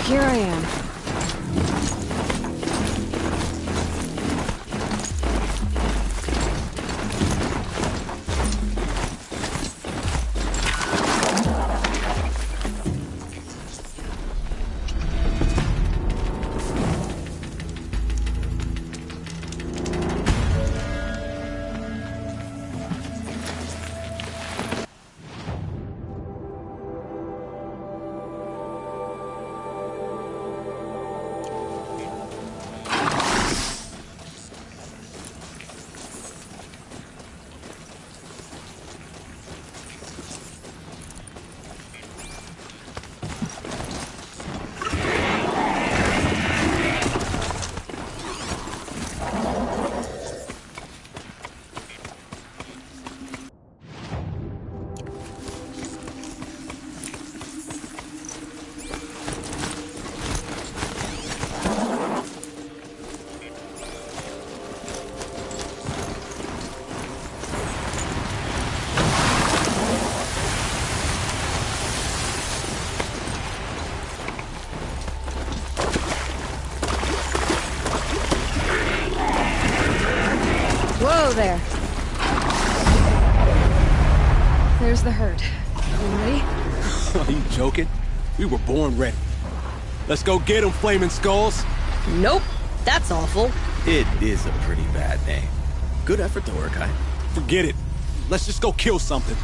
here I am. Whoa there. There's the herd. You ready? Are you joking? We were born ready. Let's go get them, Flaming Skulls. Nope. That's awful. It is a pretty bad name. Good effort though, Urkai. Forget it. Let's just go kill something.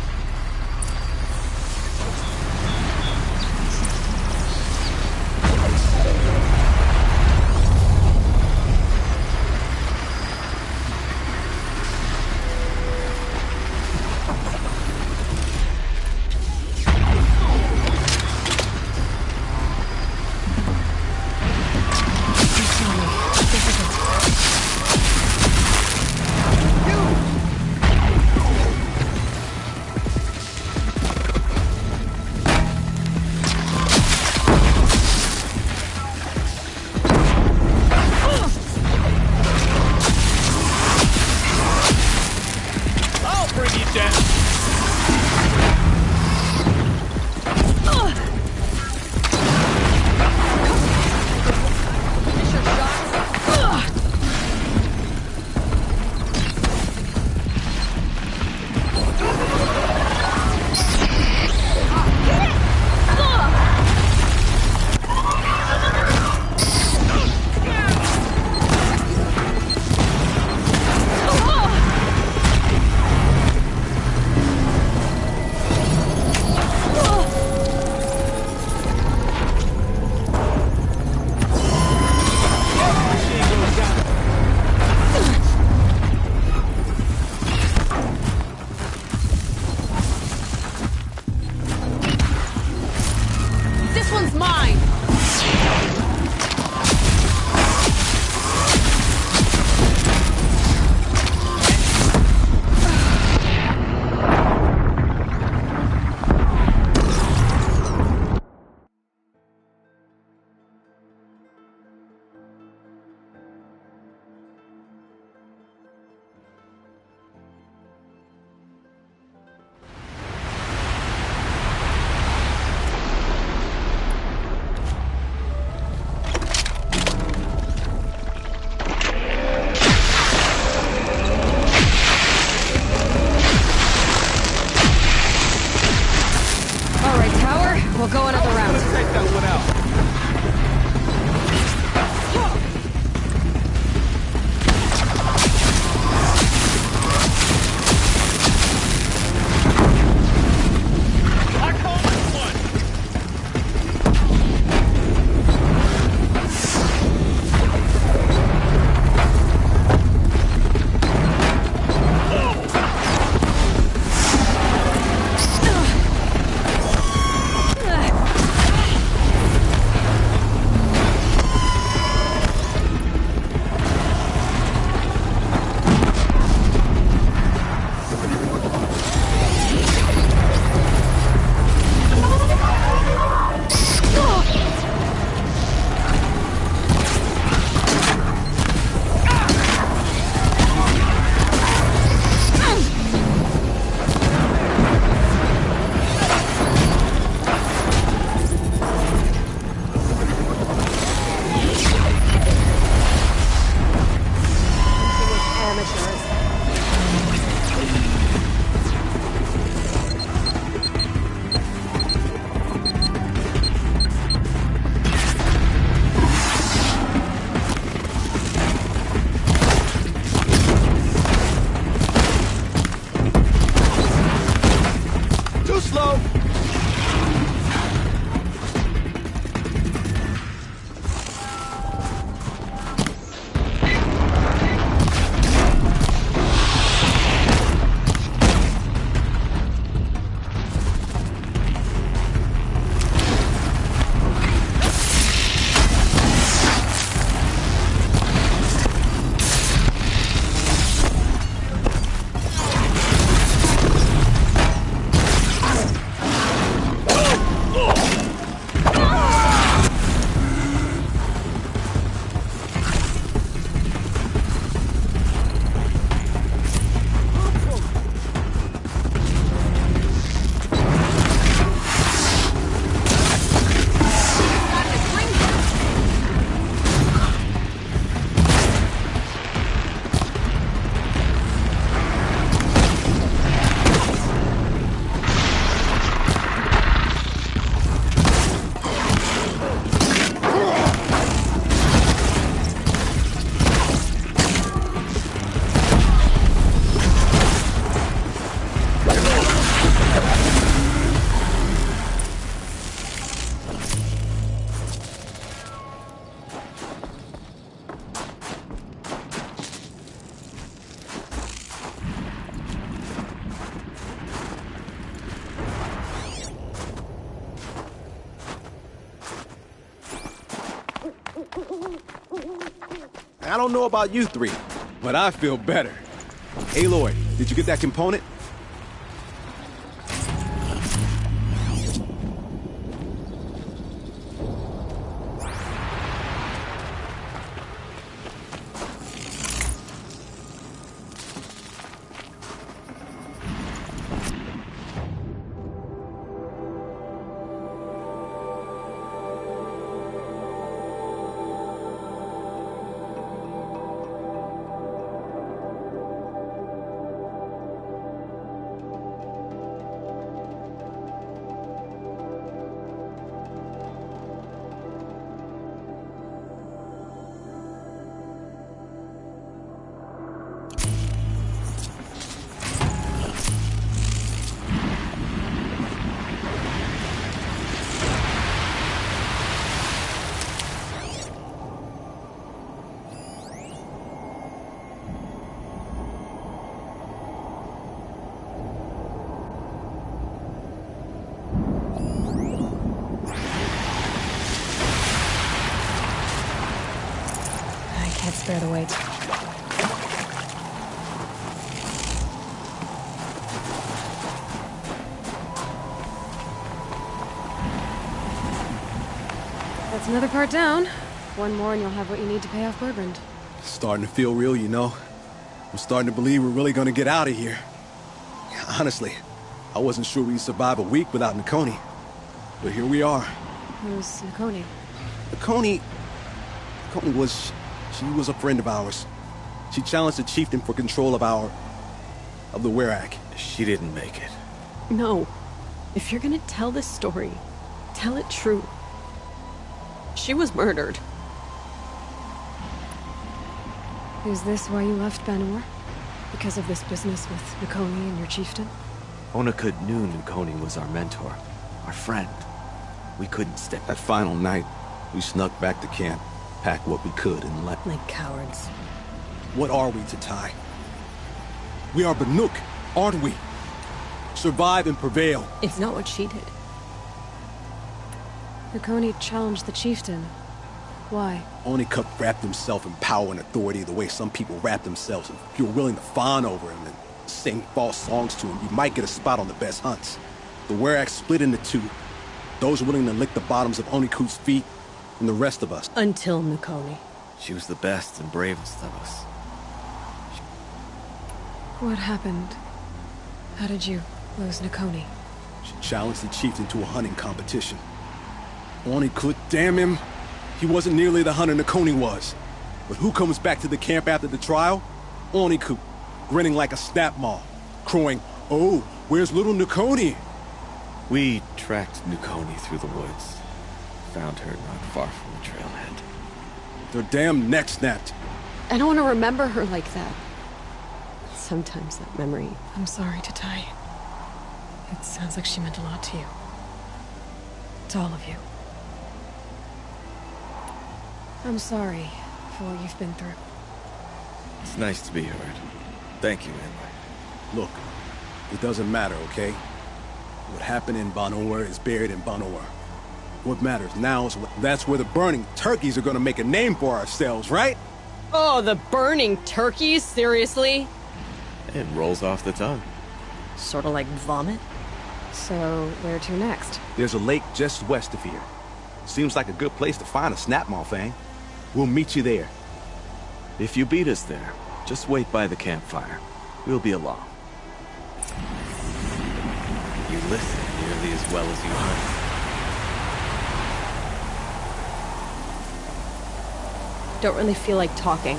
We'll go another round. Let's take that one out. slow. I don't know about you three, but I feel better. Aloy, did you get that component? Can't spare the weight. That's another part down. One more and you'll have what you need to pay off Berbrand. Starting to feel real, you know. I'm starting to believe we're really gonna get out of here. Honestly, I wasn't sure we'd survive a week without Nakoni. But here we are. Who's Nakoni? Nakoni was... She was a friend of ours. She challenged the chieftain for control of the Werak. She didn't make it. No. If you're gonna tell this story, tell it true. She was murdered. Is this why you left Banor? Because of this business with Nakoni and your chieftain? Onakut knew Nakoni was our mentor, our friend. We couldn't step. That final night, we snuck back to camp, packed what we could, and left. Like cowards. What are we, Tatai? We are Banuk, aren't we? Survive and prevail. It's not what she did. Nakoni challenged the chieftain. Why? Onakut wrapped himself in power and authority the way some people wrap themselves. If you're willing to fawn over him and sing false songs to him, you might get a spot on the best hunts. The Werak split into two. Those willing to lick the bottoms of Onakut's feet, and the rest of us. Until Nakoni. She was the best and bravest of us. What happened? How did you lose Nakoni? She challenged the chieftain to a hunting competition. Onakut, damn him! He wasn't nearly the hunter Nakoni was. But who comes back to the camp after the trial? Onakut, grinning like a snap maw, crowing, "Oh, where's little Nakoni?" We tracked Nakoni through the woods. Found her not far from the trailhead. Their damn neck snapped. I don't want to remember her like that. Sometimes that memory... I'm sorry, Tatai. It sounds like she meant a lot to you. To all of you. I'm sorry for what you've been through. It's nice to be heard. Thank you, Emily. Look, it doesn't matter, okay? What happened in Banor is buried in Banor. What matters now is that's where the burning turkeys are gonna make a name for ourselves, right? Oh, the burning turkeys? Seriously? It rolls off the tongue. Sort of like vomit? So, where to next? There's a lake just west of here. Seems like a good place to find a snapmaw fang. We'll meet you there. If you beat us there, just wait by the campfire. We'll be along. You listen nearly as well as you hunt. Don't really feel like talking.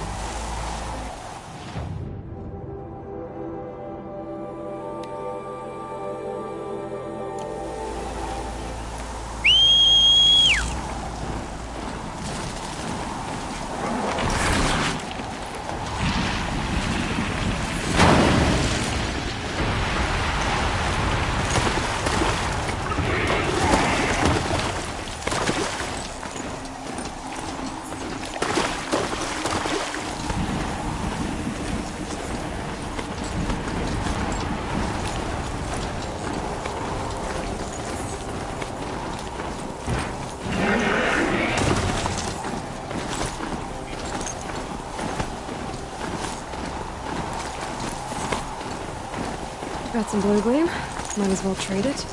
Got some blue gleam. Might as well trade it.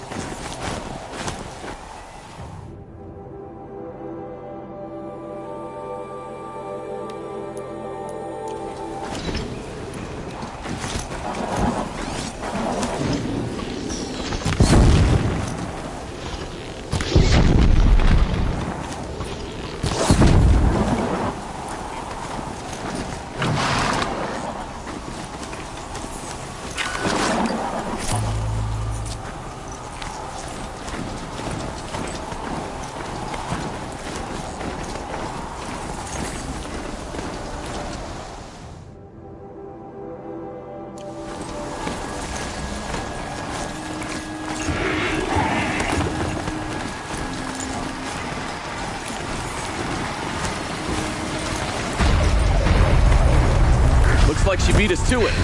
Like she beat us to it.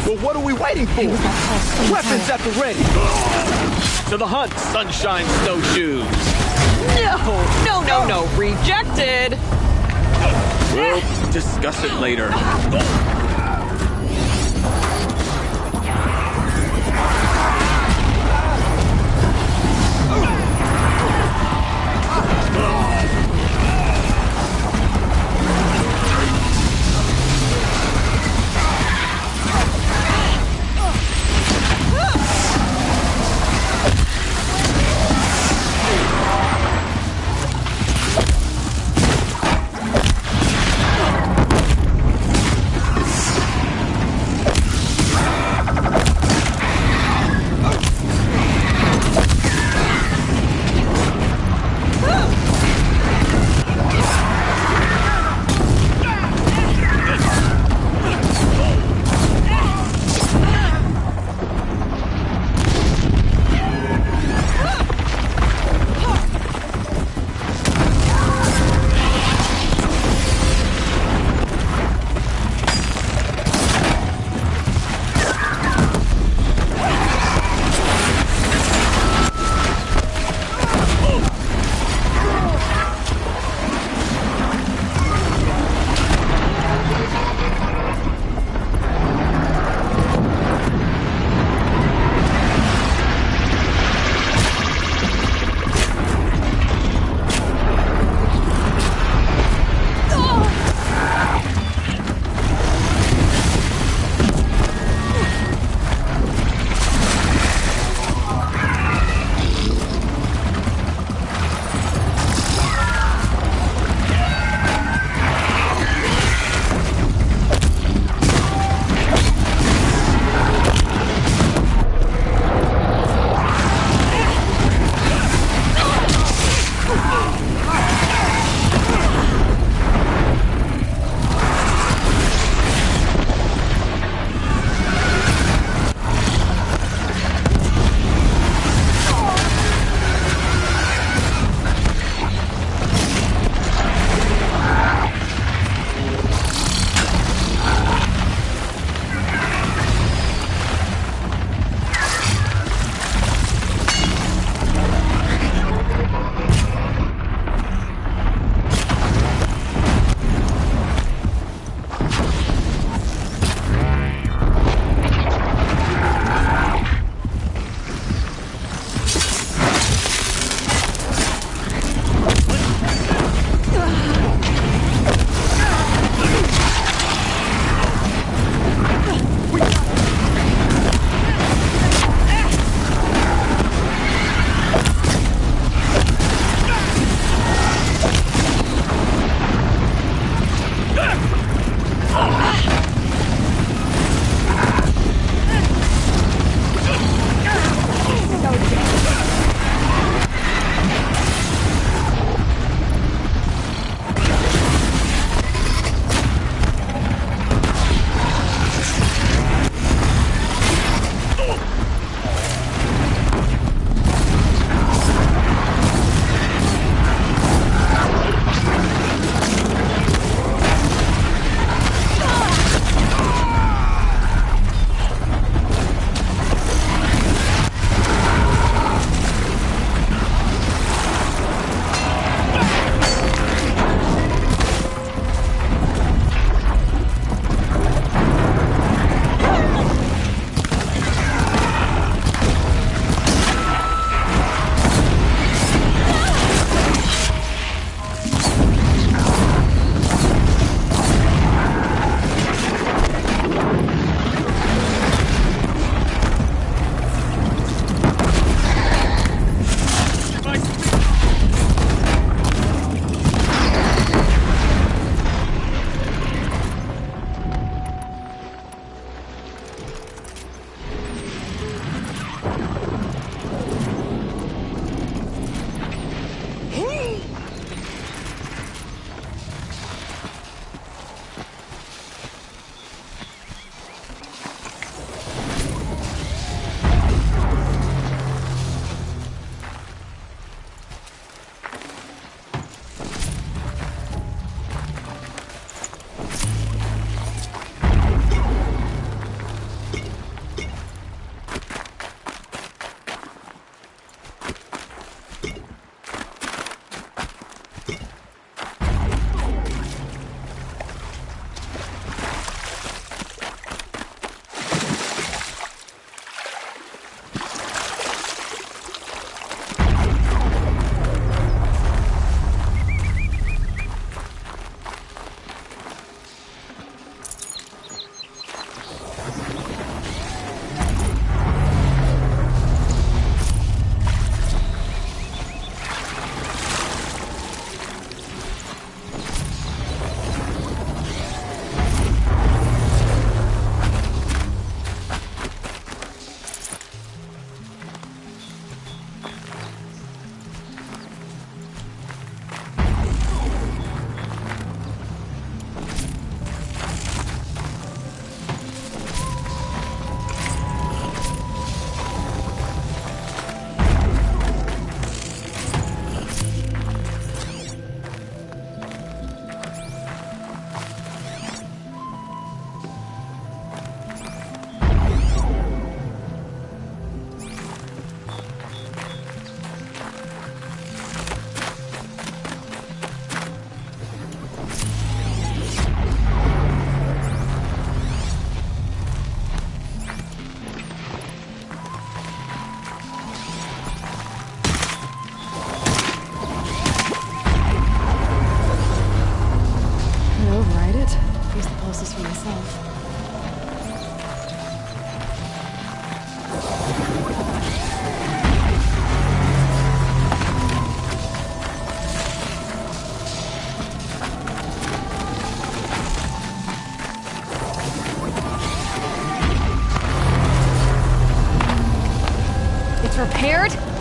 Well, what are we waiting for? Weapons at the ready. To the hunt, sunshine snowshoes. No, rejected. We'll discuss it later.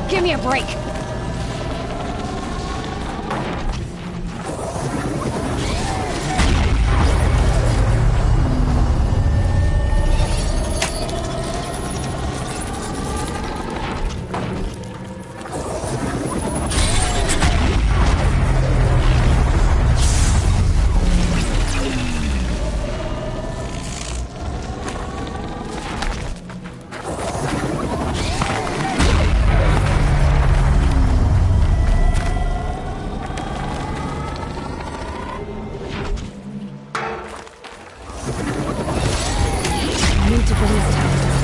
Give me a break! Need to bring this tower down.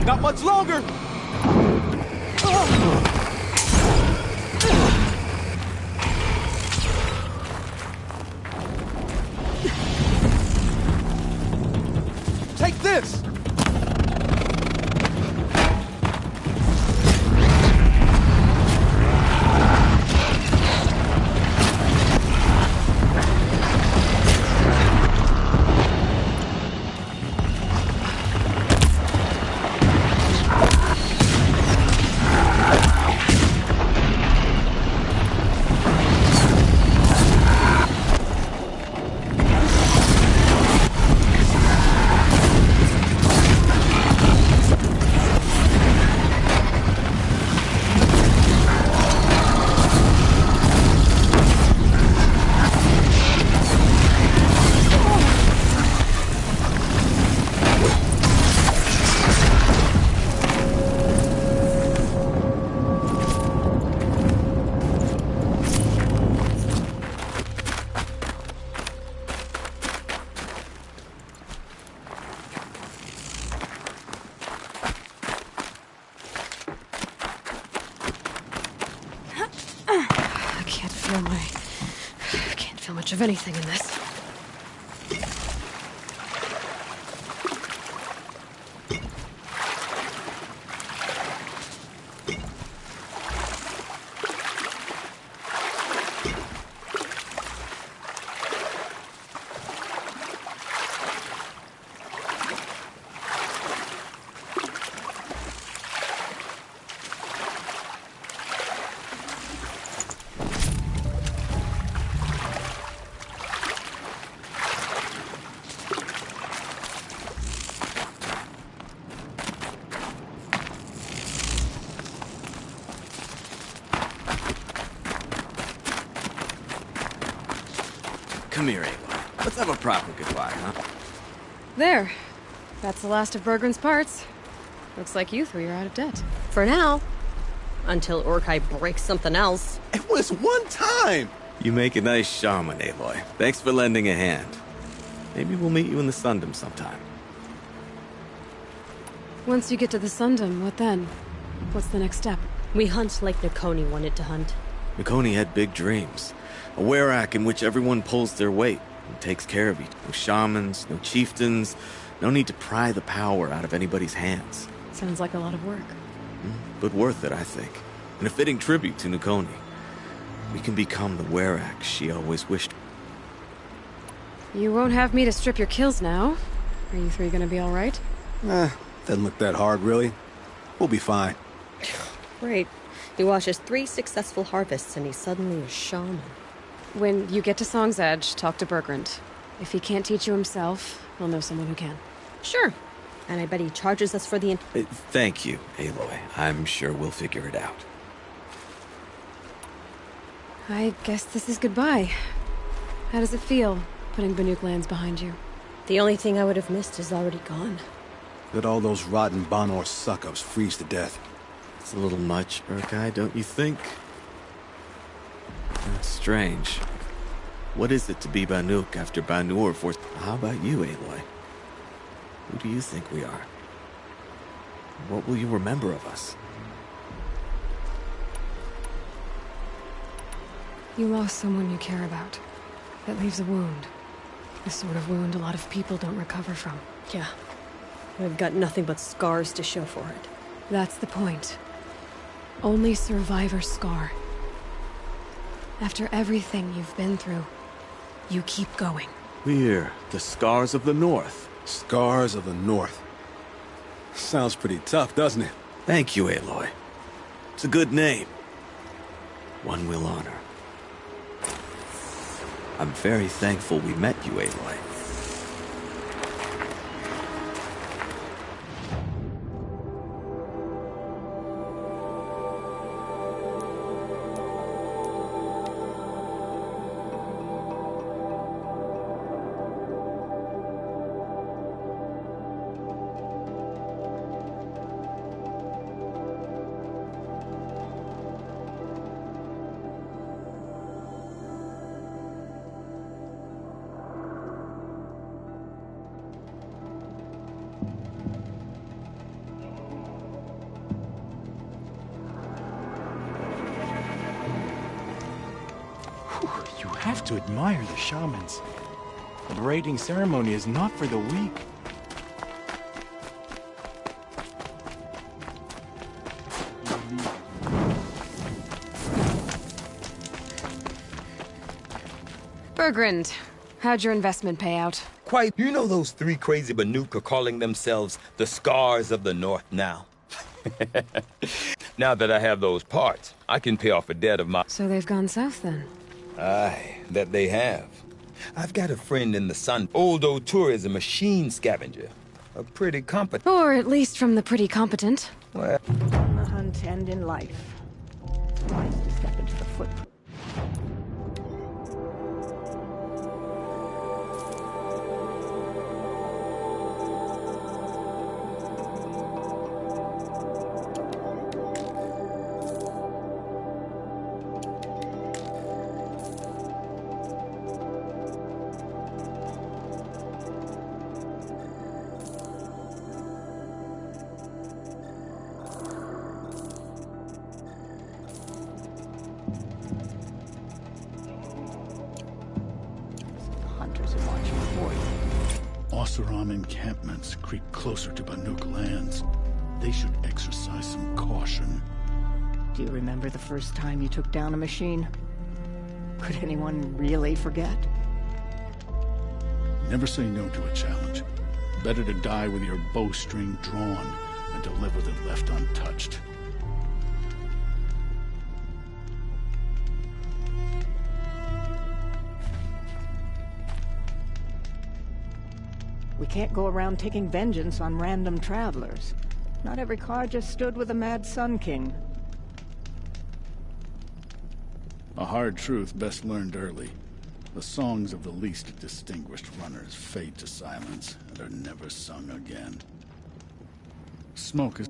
Not much longer! Take this! much of anything in this. Come here, Aloy. Let's have a proper goodbye, huh? There. That's the last of Bergren's parts. Looks like you three are out of debt. For now. Until Urkai breaks something else. It was one time! You make a nice shaman, Aloy. Thanks for lending a hand. Maybe we'll meet you in the Sundom sometime. Once you get to the Sundom, what then? What's the next step? We hunt like Nakoni wanted to hunt. Nakoni had big dreams. A werak in which everyone pulls their weight and takes care of each. No shamans, no chieftains, no need to pry the power out of anybody's hands. Sounds like a lot of work. But worth it, I think. And a fitting tribute to Nakoni. We can become the werak she always wished. You won't have me to strip your kills now. Are you three gonna be alright? Doesn't look that hard, really. We'll be fine. Right. He watches 3 successful harvests and he's suddenly a shaman. When you get to Song's Edge, talk to Bergrand. If he can't teach you himself, we'll know someone who can. Sure. And I bet he charges us for the... Thank you, Aloy. I'm sure we'll figure it out. I guess this is goodbye. How does it feel, putting Banuk lands behind you? The only thing I would have missed is already gone. Let all those rotten Banor suck-ups freeze to death. It's a little much, Urkai, don't you think? That's strange. What is it to be Banuk after Banur forced... How about you, Aloy? Who do you think we are? What will you remember of us? You lost someone you care about. That leaves a wound. The sort of wound a lot of people don't recover from. Yeah. I've got nothing but scars to show for it. That's the point. Only survivor's scar. After everything you've been through, you keep going. We're the Scars of the North. Scars of the North. Sounds pretty tough, doesn't it? Thank you, Aloy. It's a good name. One we'll honor. I'm very thankful we met you, Aloy. You have to admire the shamans. The braiding ceremony is not for the weak. Bergrand, how'd your investment pay out? Quite. You know those 3 crazy Banuk are calling themselves the Scars of the North now? Now that I have those parts, I can pay off a debt of my... So they've gone south then? Aye, that they have. I've got a friend in the Sun. Old O'Toole is a machine scavenger. A pretty competent... Or at least from the pretty competent. Well... On the hunt and in life. Wise to step into the footprint. hunters are watching for you. Oseram encampments creep closer to Banuk lands. They should exercise some caution. Do you remember the first time you took down a machine? Could anyone really forget? Never say no to a challenge. Better to die with your bowstring drawn than to live with it left untouched. We can't go around taking vengeance on random travelers. Not every car just stood with a mad Sun King. A hard truth best learned early. The songs of the least distinguished runners fade to silence and are never sung again. Smoke is...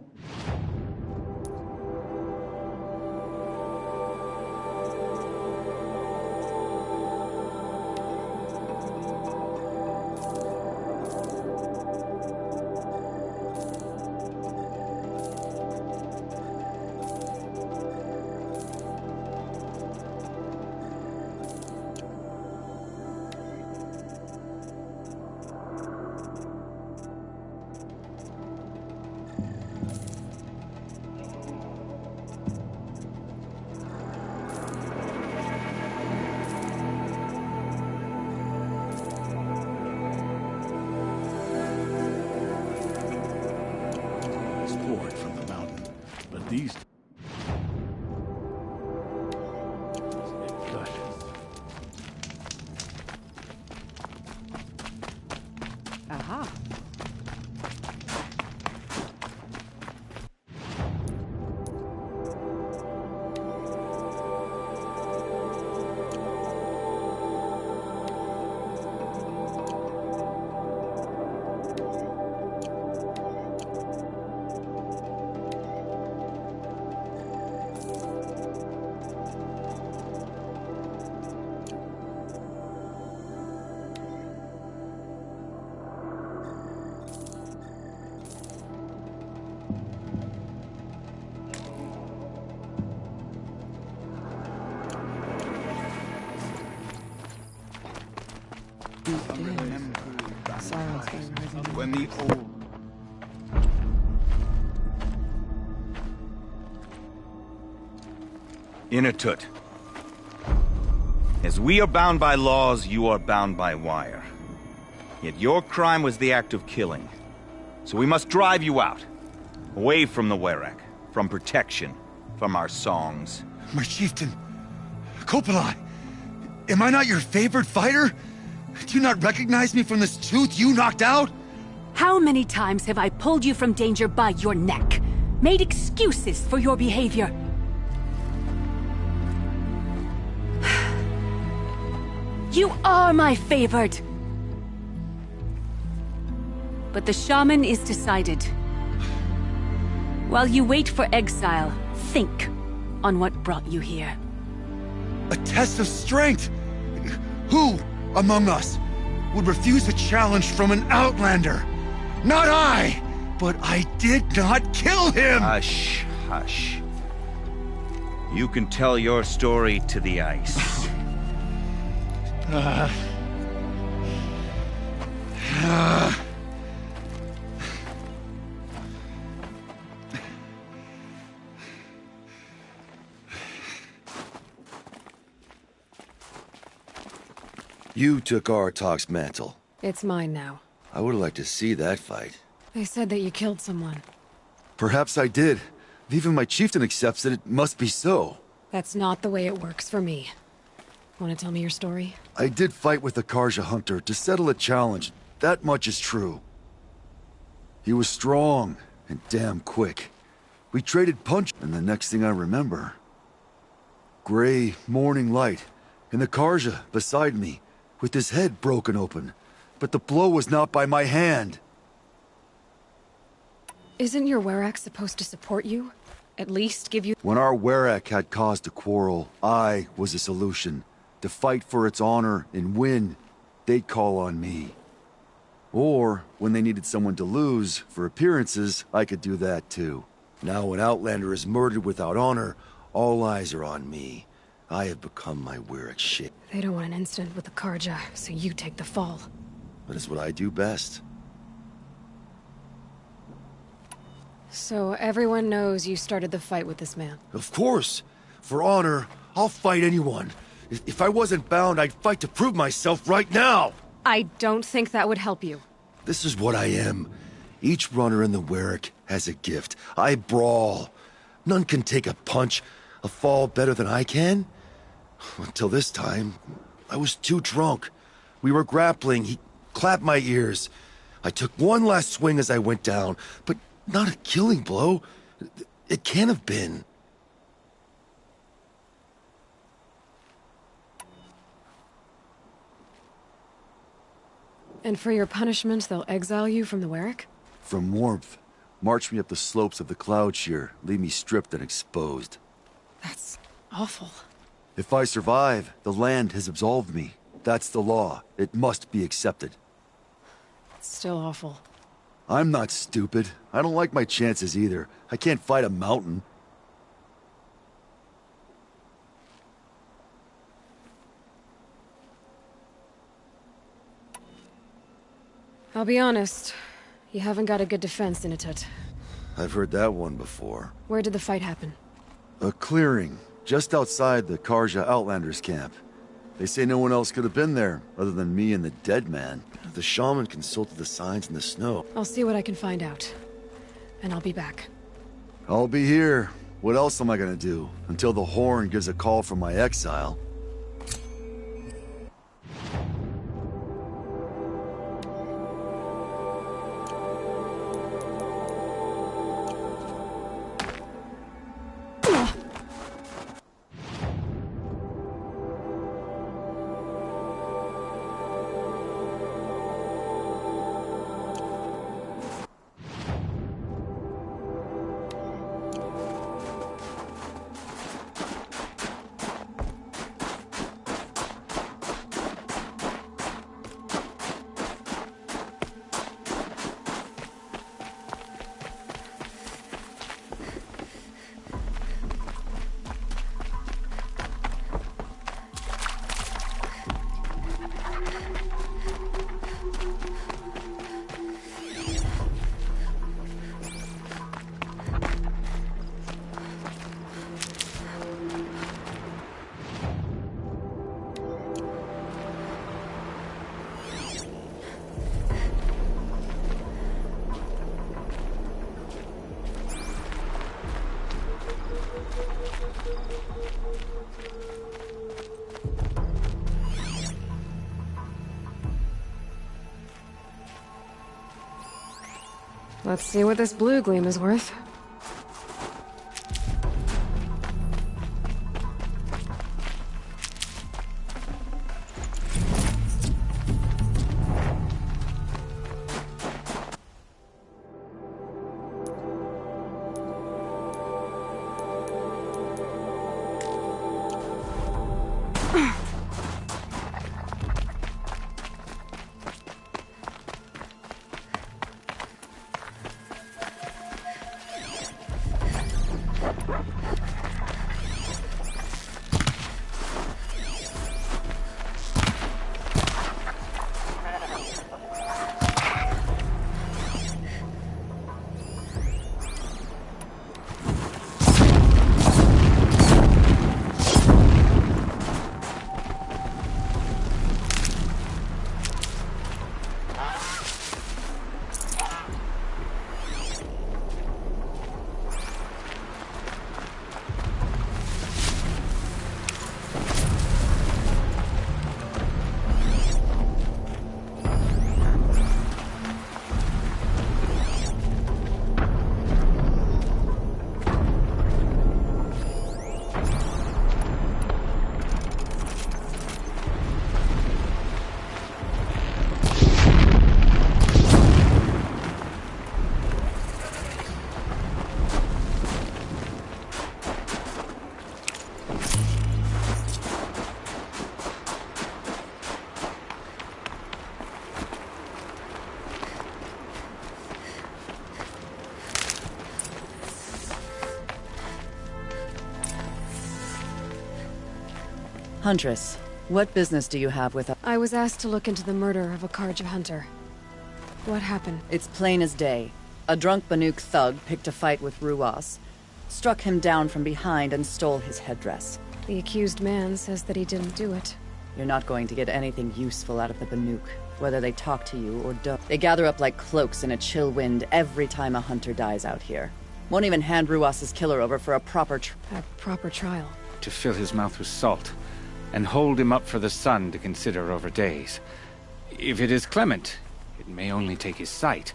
poured from the mountain, but these... Aha. When the old... Inatut. As we are bound by laws, you are bound by wire. Yet your crime was the act of killing. So we must drive you out. Away from the Werak. From protection. From our songs. My chieftain. Kopalai. Am I not your favorite fighter? Do you not recognize me from this tooth you knocked out? How many times have I pulled you from danger by your neck? Made excuses for your behavior? You are my favored! But the shaman is decided. While you wait for exile, think on what brought you here. A test of strength! Who among us would refuse a challenge from an outlander? Not I! But I did not kill him! Hush, hush. You can tell your story to the ice. You took Artok's mantle. It's mine now. I would like to see that fight. They said that you killed someone. Perhaps I did. If even my chieftain accepts it, it must be so. That's not the way it works for me. Want to tell me your story? I did fight with the Karja hunter to settle a challenge. That much is true. He was strong and damn quick. We traded punch, and the next thing I remember... Gray morning light, and the Karja beside me, with his head broken open. But the blow was not by my hand. Isn't your Werak supposed to support you? At least give you... When our Werak had cause to quarrel, I was a solution. To fight for its honor and win, they'd call on me. Or, when they needed someone to lose, for appearances, I could do that too. Now when Outlander is murdered without honor, all eyes are on me. I have become my Weirich shit. They don't want an incident with the Karja, so you take the fall. That is what I do best. So everyone knows you started the fight with this man? Of course! For honor, I'll fight anyone. If I wasn't bound, I'd fight to prove myself right now! I don't think that would help you. This is what I am. Each runner in the Weirich has a gift. I brawl. None can take a punch, a fall better than I can. Until this time, I was too drunk. We were grappling. He clapped my ears. I took one last swing as I went down, but not a killing blow. It can't have been. And for your punishment, they'll exile you from the Weirich? From warmth. March me up the slopes of the Cloud Shear, leave me stripped and exposed. That's awful. If I survive, the land has absolved me. That's the law. It must be accepted. It's still awful. I'm not stupid. I don't like my chances either. I can't fight a mountain. I'll be honest. You haven't got a good defense, Initut. I've heard that one before. Where did the fight happen? A clearing, just outside the Karja Outlanders camp. They say no one else could have been there, other than me and the dead man. The shaman consulted the signs in the snow. I'll see what I can find out. And I'll be back. I'll be here. What else am I gonna do? Until the Horn gives a call from my exile. Let's see what this blue gleam is worth. Huntress, what business do you have with us? I was asked to look into the murder of a Karja hunter. What happened? It's plain as day. A drunk Banuk thug picked a fight with Ruas, struck him down from behind and stole his headdress. The accused man says that he didn't do it. You're not going to get anything useful out of the Banuk, whether they talk to you or don't. They gather up like cloaks in a chill wind every time a hunter dies out here. Won't even hand Ruas's killer over for a proper trial. To fill his mouth with salt, and hold him up for the sun to consider over days. If it is clement, it may only take his sight,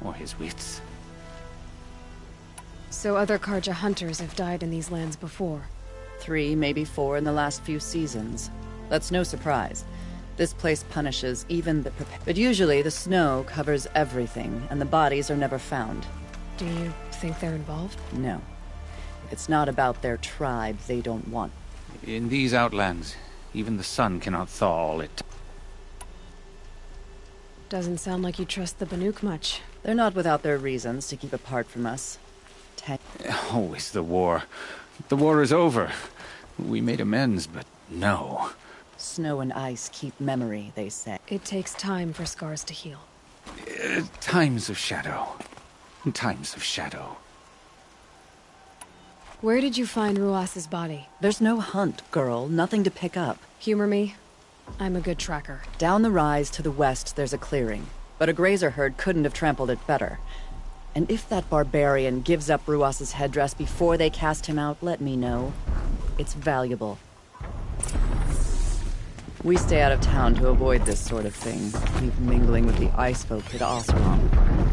or his wits. So other Karja hunters have died in these lands before? 3, maybe 4 in the last few seasons. That's no surprise. This place punishes even the But usually the snow covers everything, and the bodies are never found. Do you think they're involved? No. If it's not about their tribe, they don't want. In these outlands, even the sun cannot thaw all it. Doesn't sound like you trust the Banuk much. They're not without their reasons to keep apart from us. Always the war. The war is over. We made amends, but no. Snow and ice keep memory, they say. It takes time for scars to heal. Times of shadow. Times of shadow. Where did you find Ruas's body? There's no hunt, girl. Nothing to pick up. Humor me. I'm a good tracker. Down the rise to the west, there's a clearing. But a grazer herd couldn't have trampled it better. And if that barbarian gives up Ruas's headdress before they cast him out, let me know. It's valuable. We stay out of town to avoid this sort of thing. Leave mingling with the ice folk at Osram.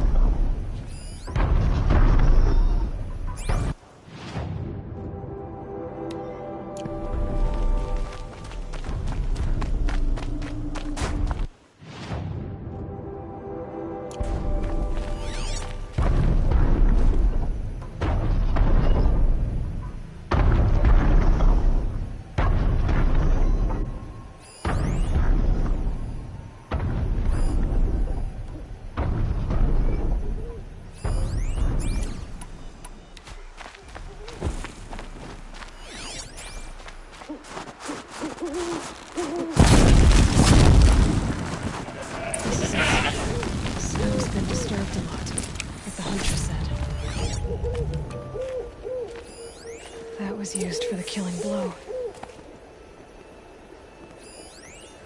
Used for the killing blow.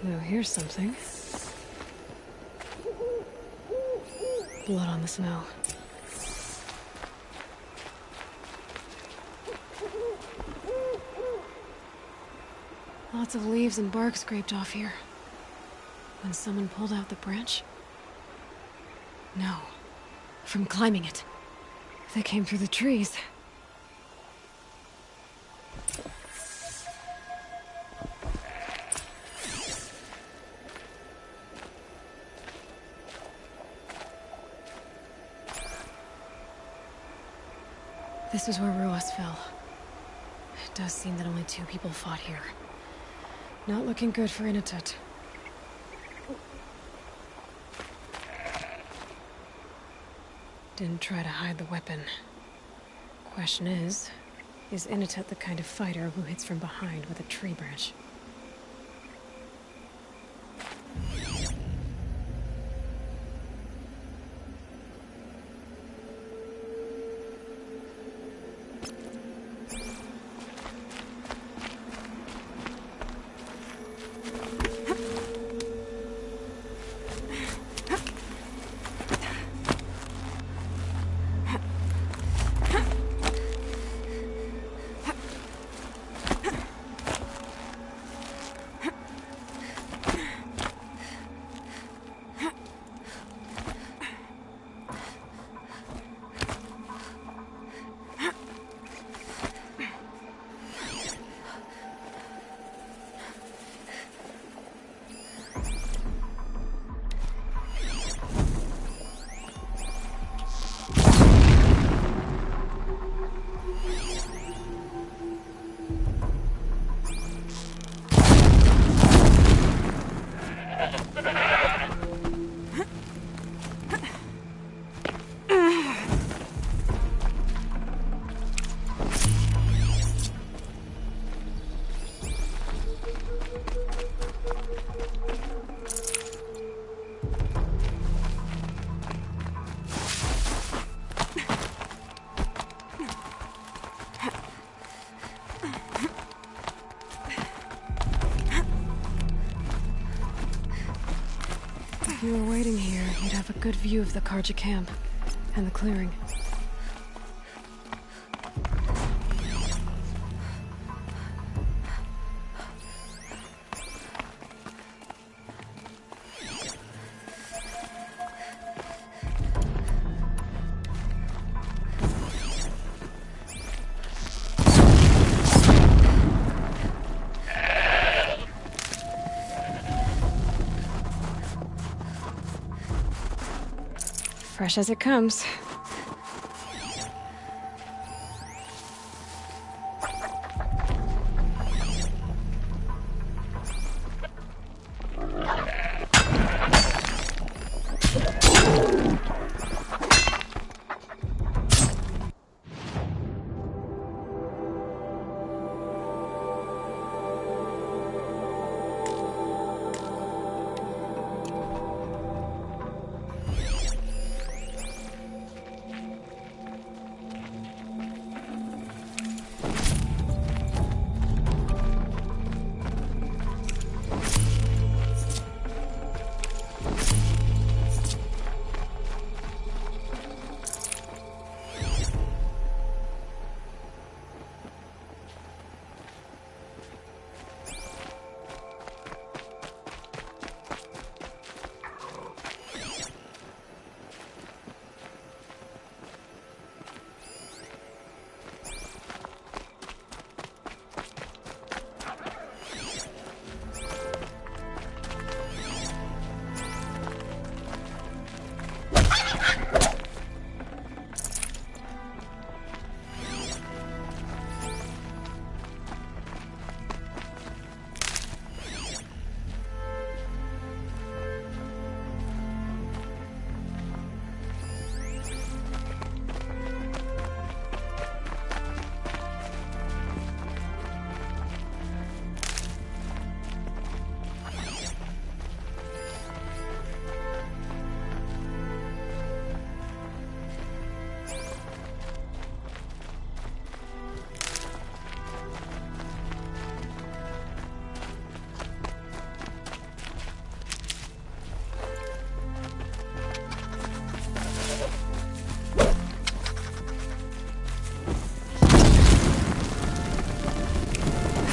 Now here's something. Blood on the snow. Lots of leaves and bark scraped off here. When someone pulled out the branch? No. From climbing it. They came through the trees. This is where Ruas fell. It does seem that only 2 people fought here. Not looking good for Inatut. Didn't try to hide the weapon. Question is Inatut the kind of fighter who hits from behind with a tree branch? If you were waiting here, you'd have a good view of the Karja camp and the clearing. Fresh as it comes.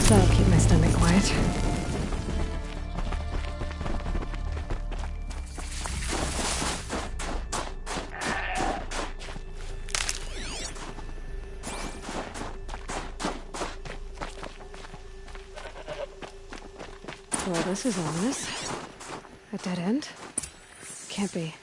That'll keep my stomach quiet. Well, this is ominous. A dead end? Can't be.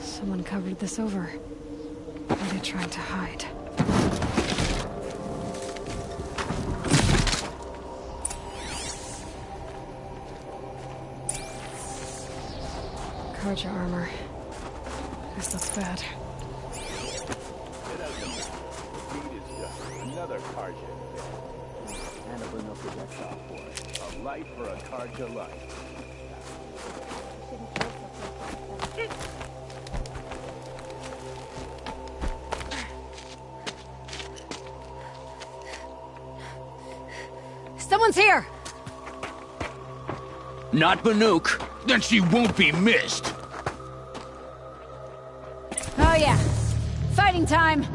Someone covered this over. What are they trying to hide? Karja armor. This looks bad. Another Karja. And a no projectile for it. A light for a Karja light. Someone's here! Not Banuk. Then she won't be missed. Oh yeah. Fighting time!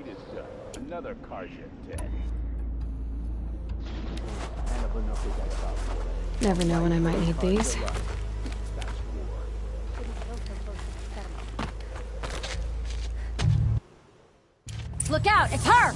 deed is done. Another Karja dead. Never know when I might need these. Look out, it's her!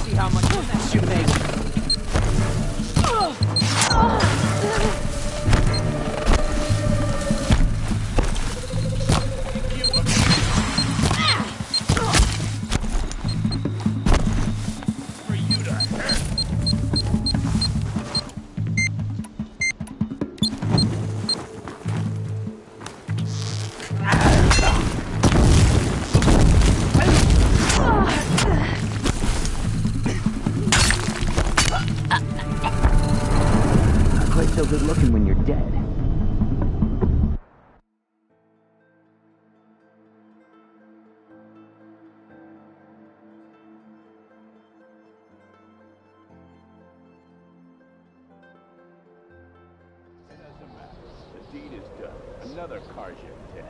See how much sense you make. Quite so good looking when you're dead. It doesn't matter. The deed is done. Another Karja dead.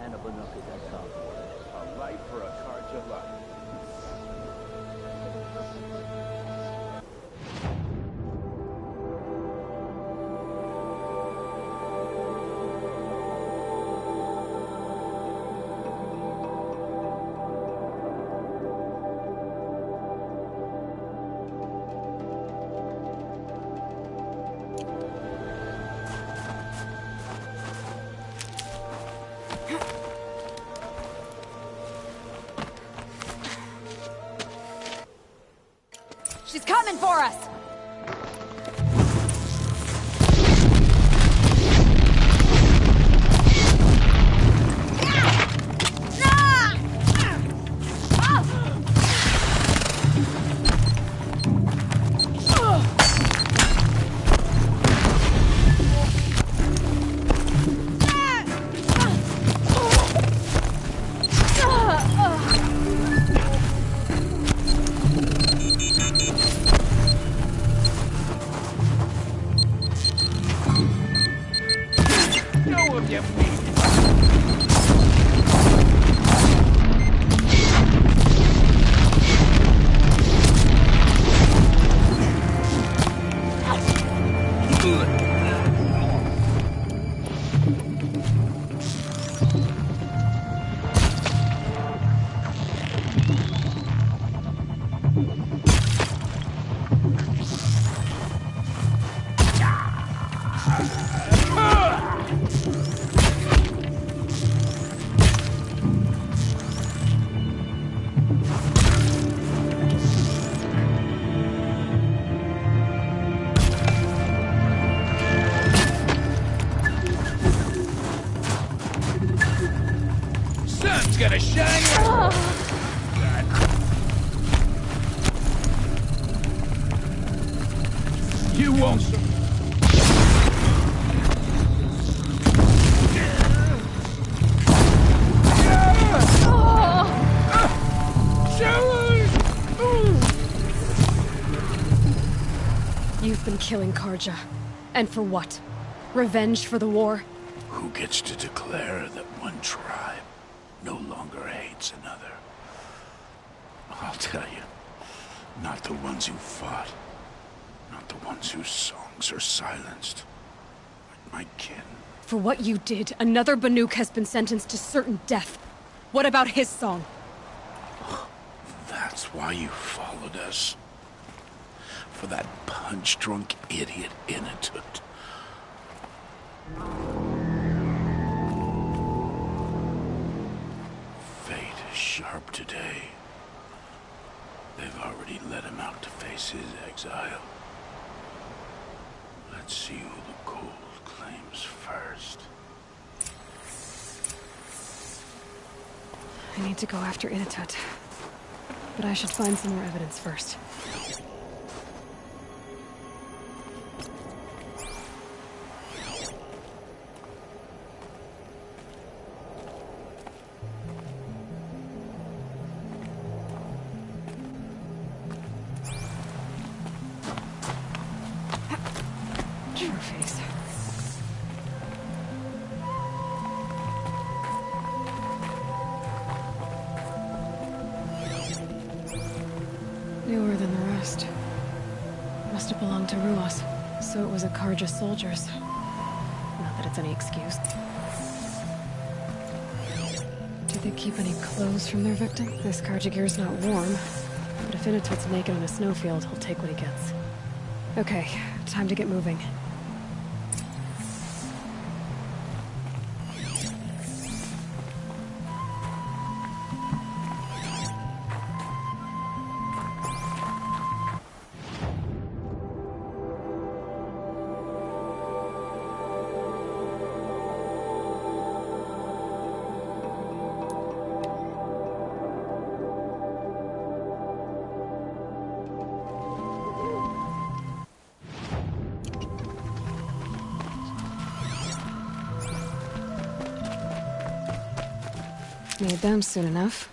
And a Banuk is that top for it. A life for a Karja life. She's coming for us! Sun's gonna shine. You won't. You've been killing Karja. And for what? Revenge for the war? Who gets to declare that one tribe no longer hates another? I'll tell you, not the ones who fought, not the ones whose songs are silenced, but my kin. For what you did, another Banuk has been sentenced to certain death. What about his song? That's why you followed us. For that punch-drunk idiot Inatut. Fate is sharp today. They've already let him out to face his exile. Let's see who the gold claims first. I need to go after Inatut. But I should find some more evidence first. Trophies. Newer than the rest. Must have belonged to Ruas, so it was a Karja soldiers. Not that it's any excuse. Did they keep any clothes from their victim? This Karja gear's not warm, but if Inatut's naked on a snowfield, he'll take what he gets. Okay, time to get moving. Made them soon enough.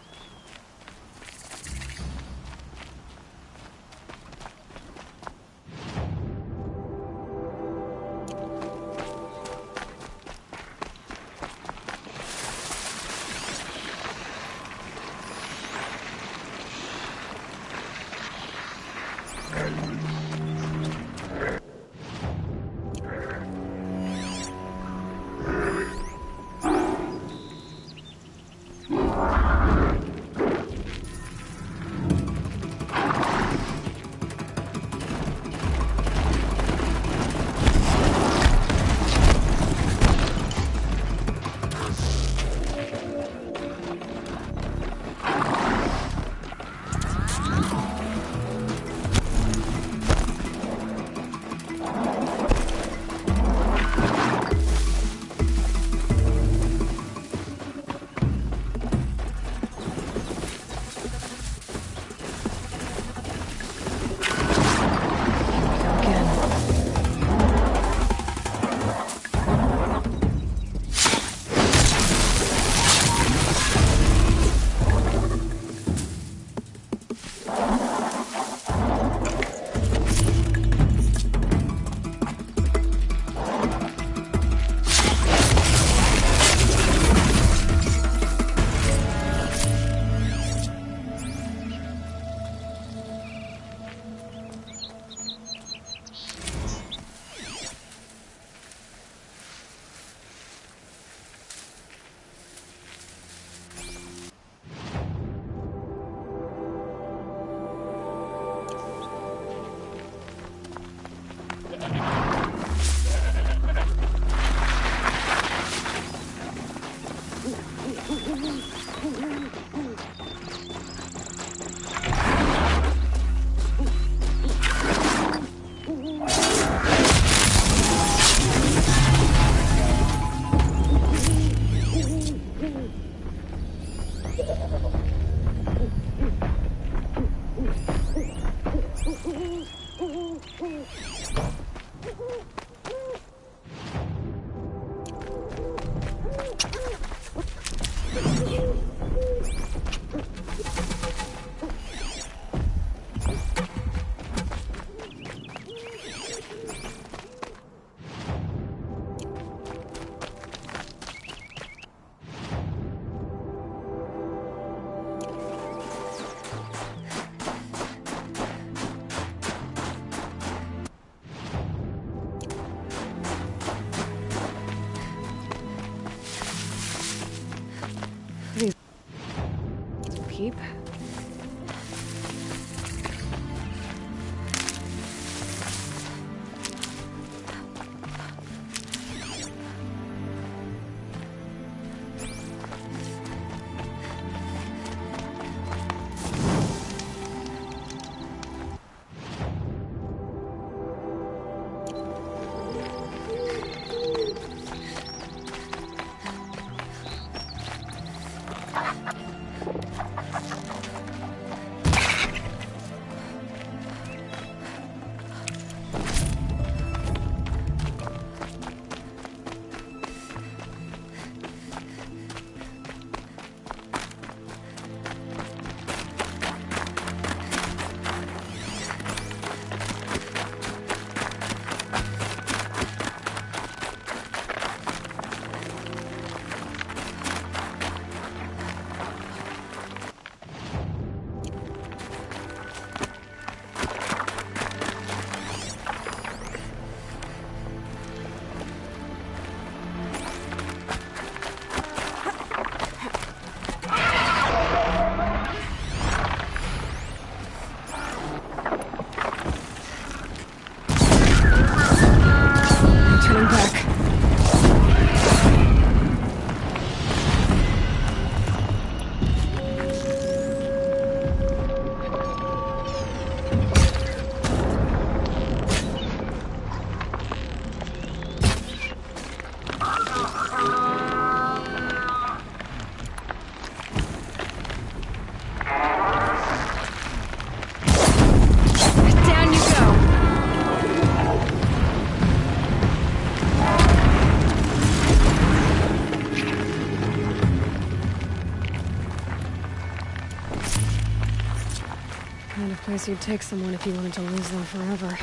place you'd take someone if you wanted to lose them forever.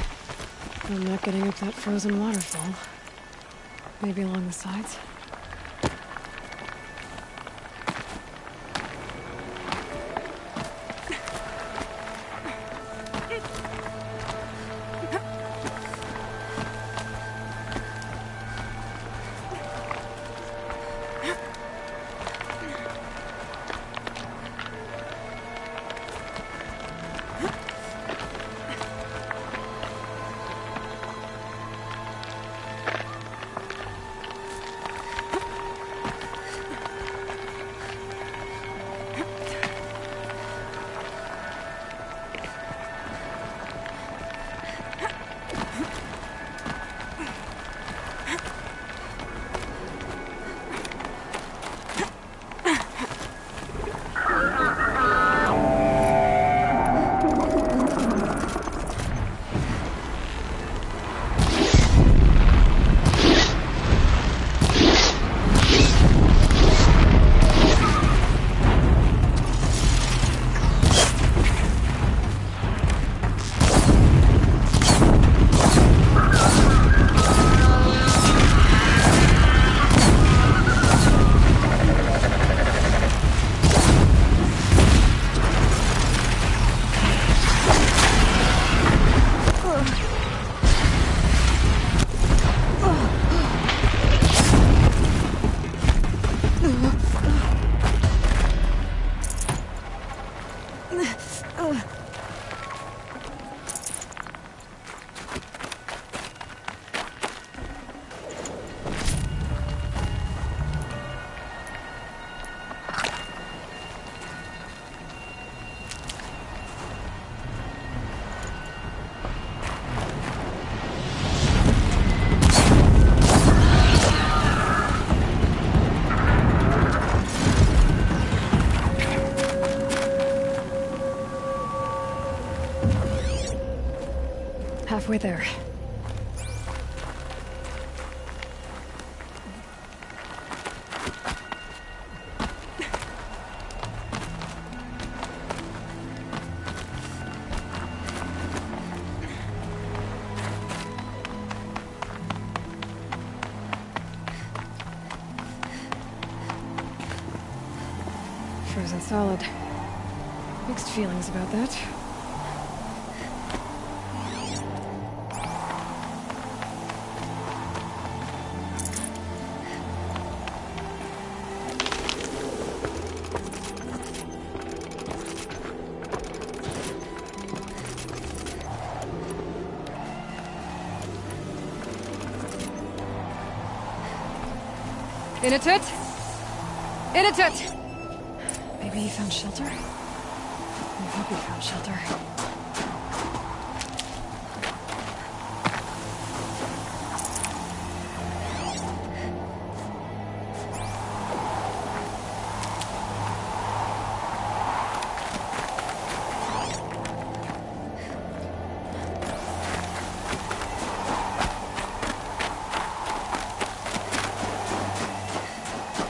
I'm not getting up that frozen waterfall. Maybe along the sides? Halfway there. Frozen solid. Mixed feelings about that. In it! In it! Maybe he found shelter? I hope he found shelter.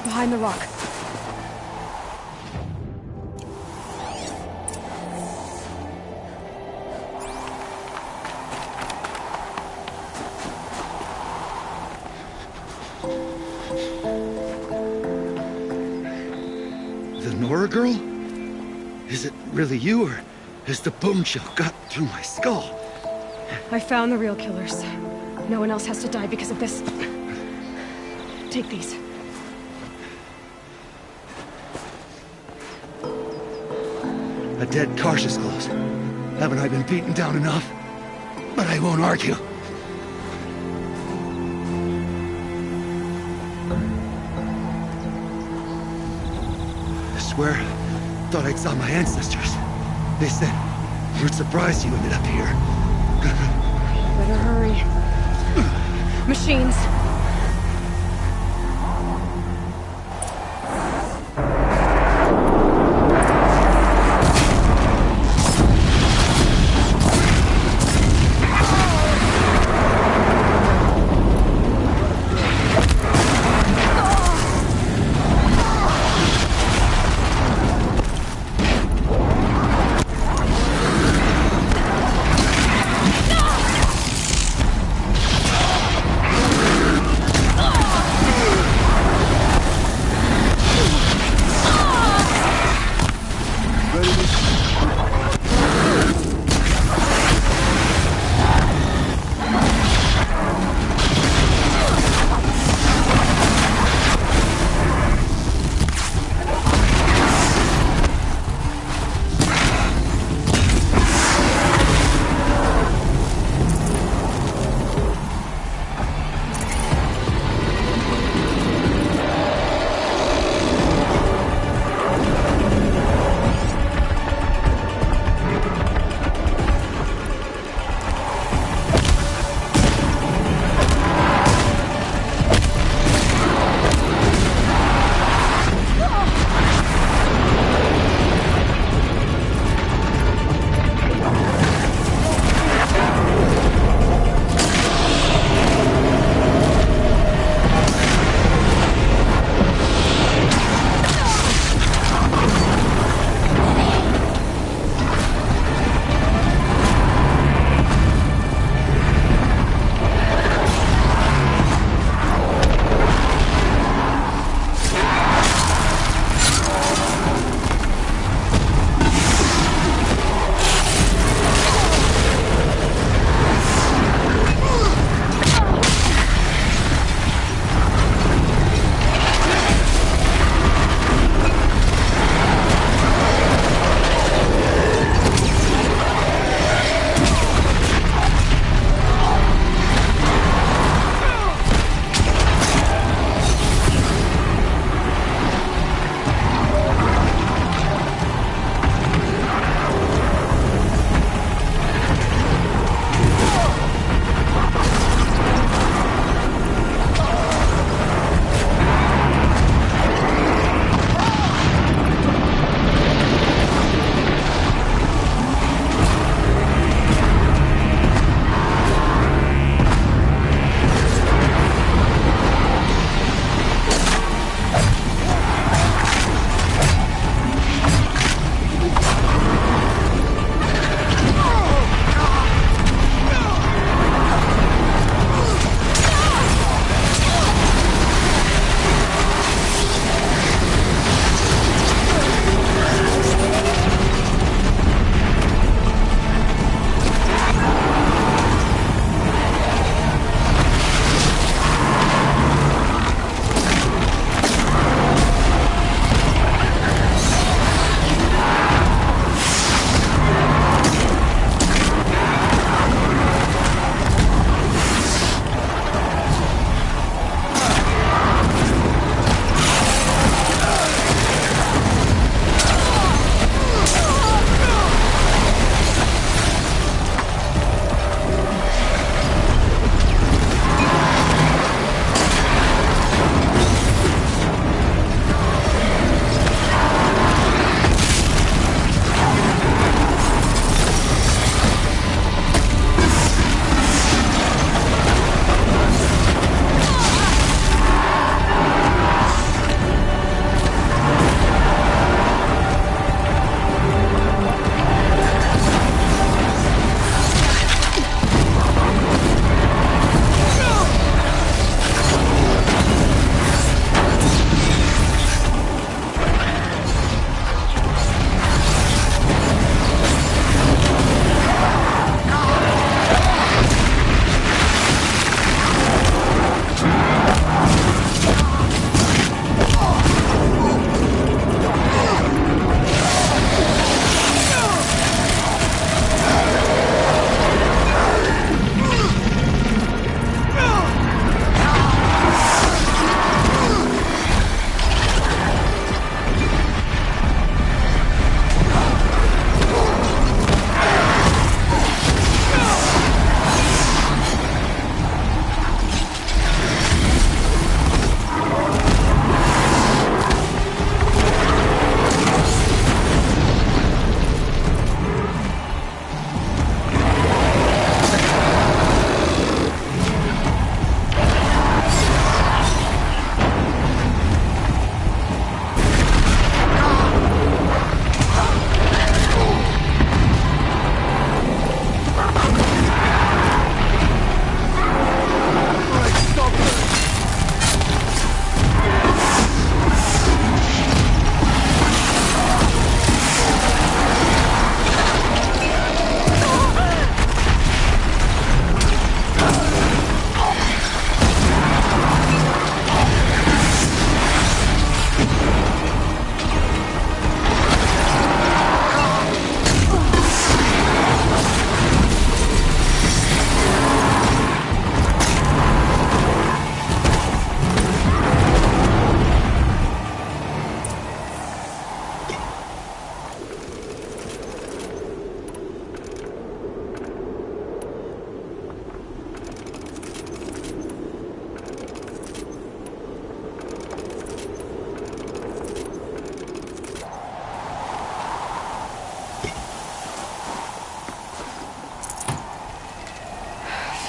Behind the rock. The Nora girl? Is it really you, or has the bombshell got through my skull? I found the real killers. No one else has to die because of this. Take these. A dead Karsh's clothes. Haven't I been beaten down enough? But I won't argue. I swear, thought I'd saw my ancestors. They said, we're surprised you ended up here. Better hurry. Machines.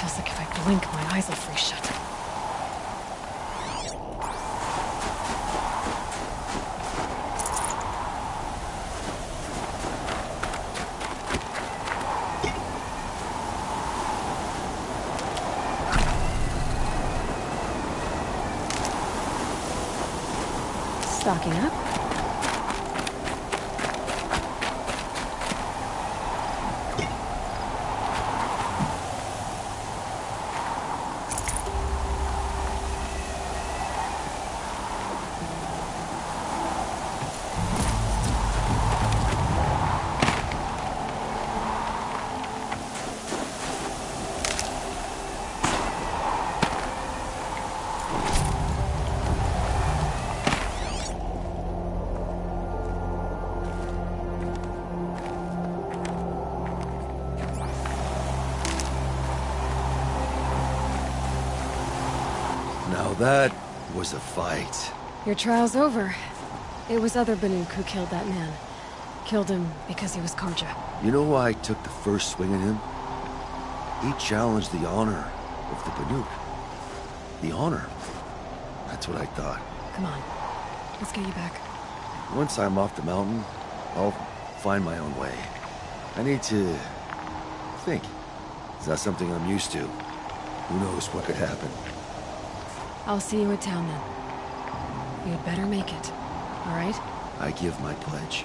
Feels like if I blink, my eyes will freeze shut. Stocking up. Now that was a fight. Your trial's over. It was other Banuk who killed that man. Killed him because he was Karja. You know why I took the first swing at him? He challenged the honor of the Banuk. The honor. That's what I thought. Come on. Let's get you back. Once I'm off the mountain, I'll find my own way. I need to think. It's not something I'm used to. Who knows what could happen. I'll see you at town then. You'd better make it. All right? I give my pledge.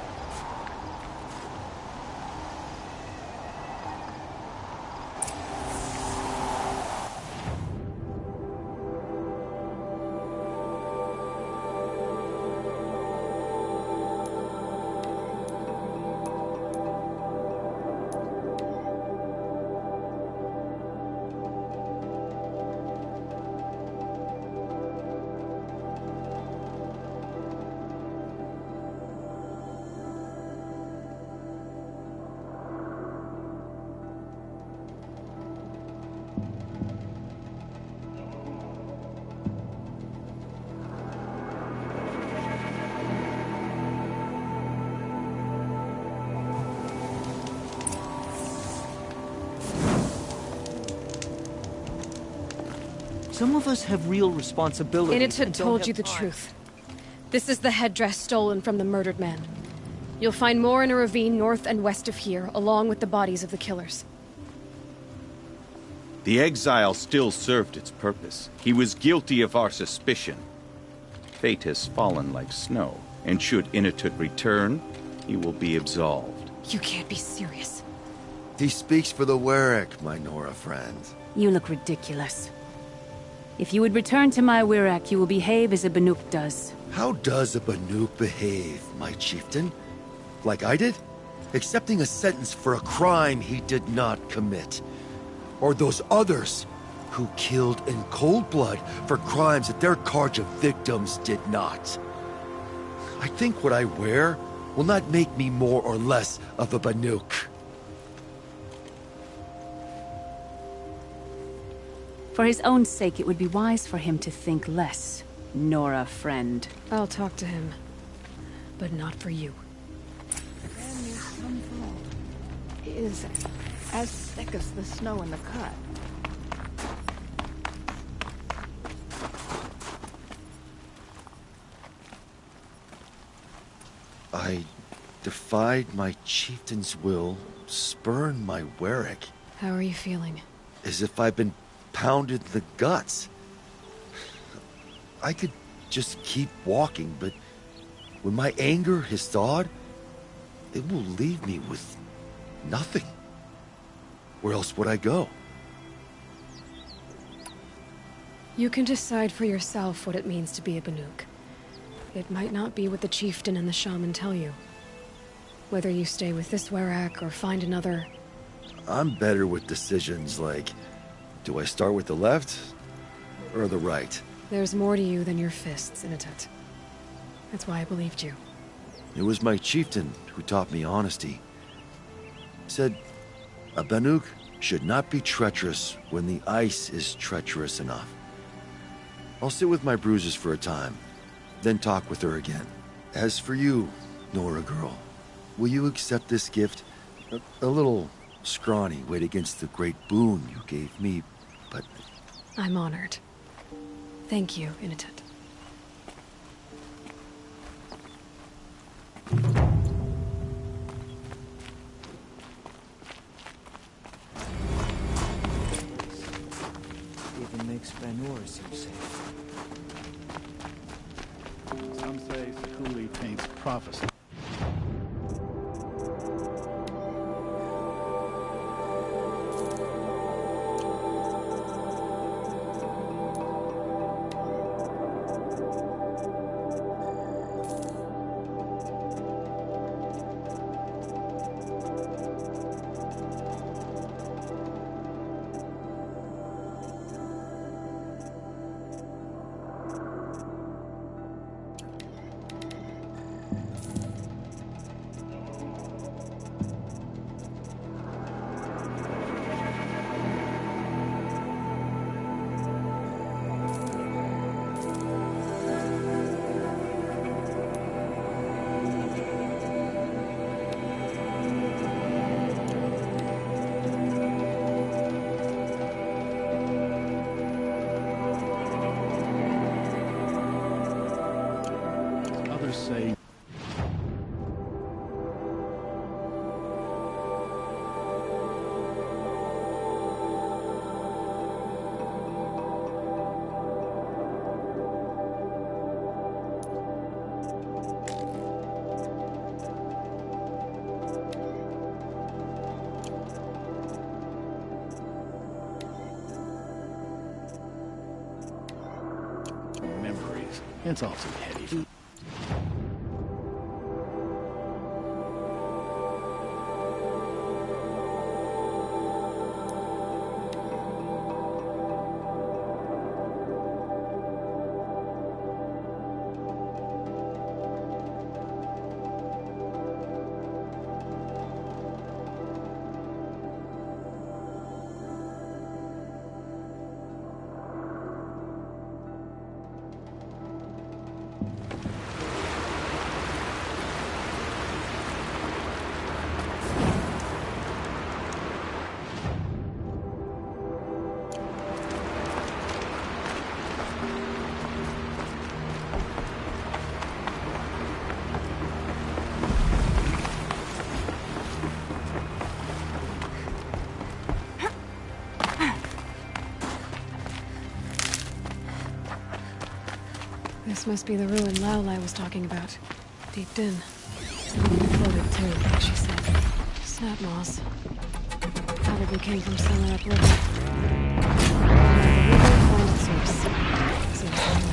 Some of us have real responsibilities. Init had told you the truth. This is the headdress stolen from the murdered man. You'll find more in a ravine north and west of here, along with the bodies of the killers. The exile still served its purpose. He was guilty of our suspicion. Fate has fallen like snow, and should Initut return, he will be absolved. You can't be serious. He speaks for the Warwick, my Nora friend. You look ridiculous. If you would return to my Wirak, you will behave as a Banuk does. How does a Banuk behave, my chieftain? Like I did? Accepting a sentence for a crime he did not commit. Or those others who killed in cold blood for crimes that their Karja victims did not. I think what I wear will not make me more or less of a Banuk. For his own sake, it would be wise for him to think less. Nora, friend. I'll talk to him. But not for you. Is as thick as the snow in the cut. I defied my chieftain's will, spurned my Warwick. How are you feeling? As if I've been pounded in the guts. I could just keep walking, but when my anger has thawed, it will leave me with nothing. Where else would I go? You can decide for yourself what it means to be a Banuk. It might not be what the chieftain and the shaman tell you. Whether you stay with this Warwick or find another... I'm better with decisions like, do I start with the left or the right? There's more to you than your fists, Initut. That's why I believed you. It was my chieftain who taught me honesty. Said, a Banuk should not be treacherous when the ice is treacherous enough. I'll sit with my bruises for a time, then talk with her again. As for you, Nora girl, will you accept this gift? A little scrawny weighed against the great boon you gave me but... I'm honored. Thank you, Initet. Even makes Banur seem safe. Some say Sekuli paints prophecy. Others say memories. It's all too heady. This must be the ruin Laolai was talking about. Deep Din. Floated too, like she said. Snap moss. Probably came from somewhere upriver. The river find its source. Seems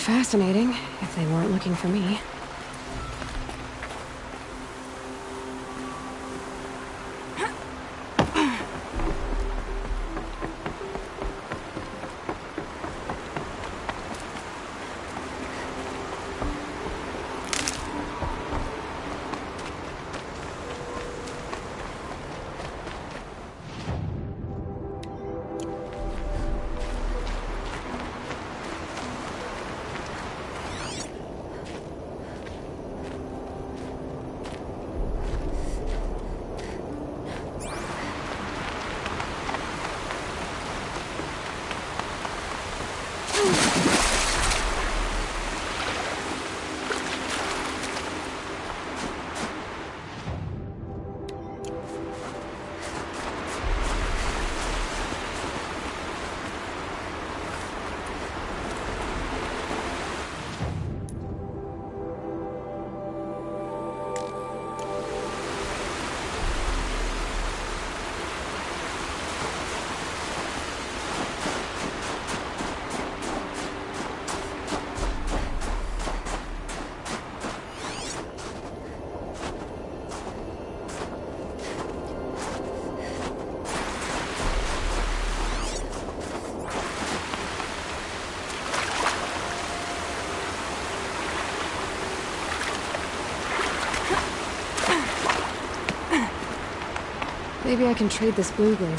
fascinating, if they weren't looking for me. Maybe I can trade this blue gleam.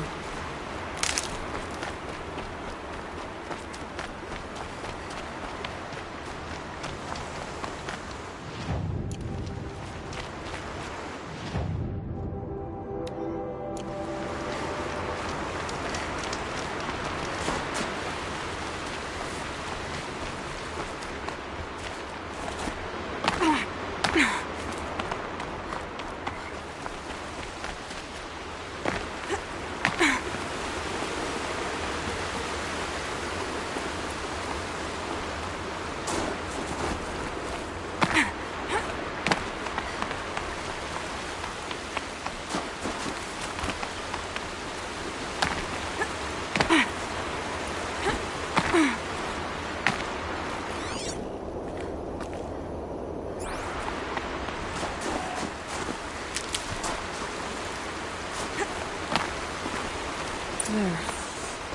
There.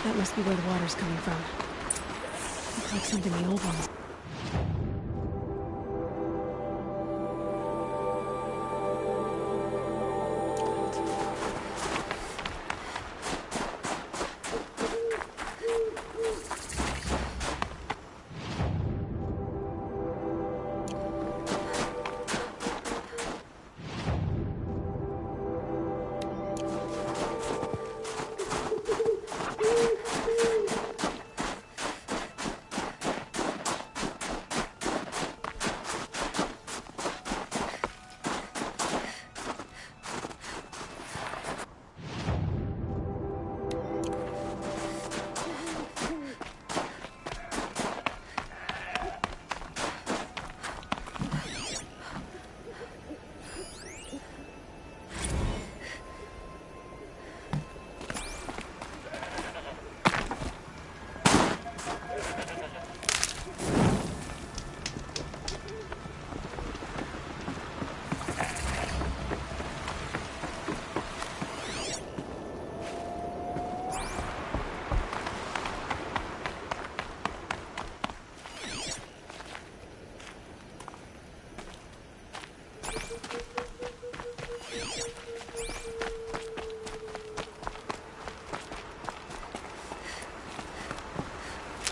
That must be where the water's coming from. Looks like something the old ones.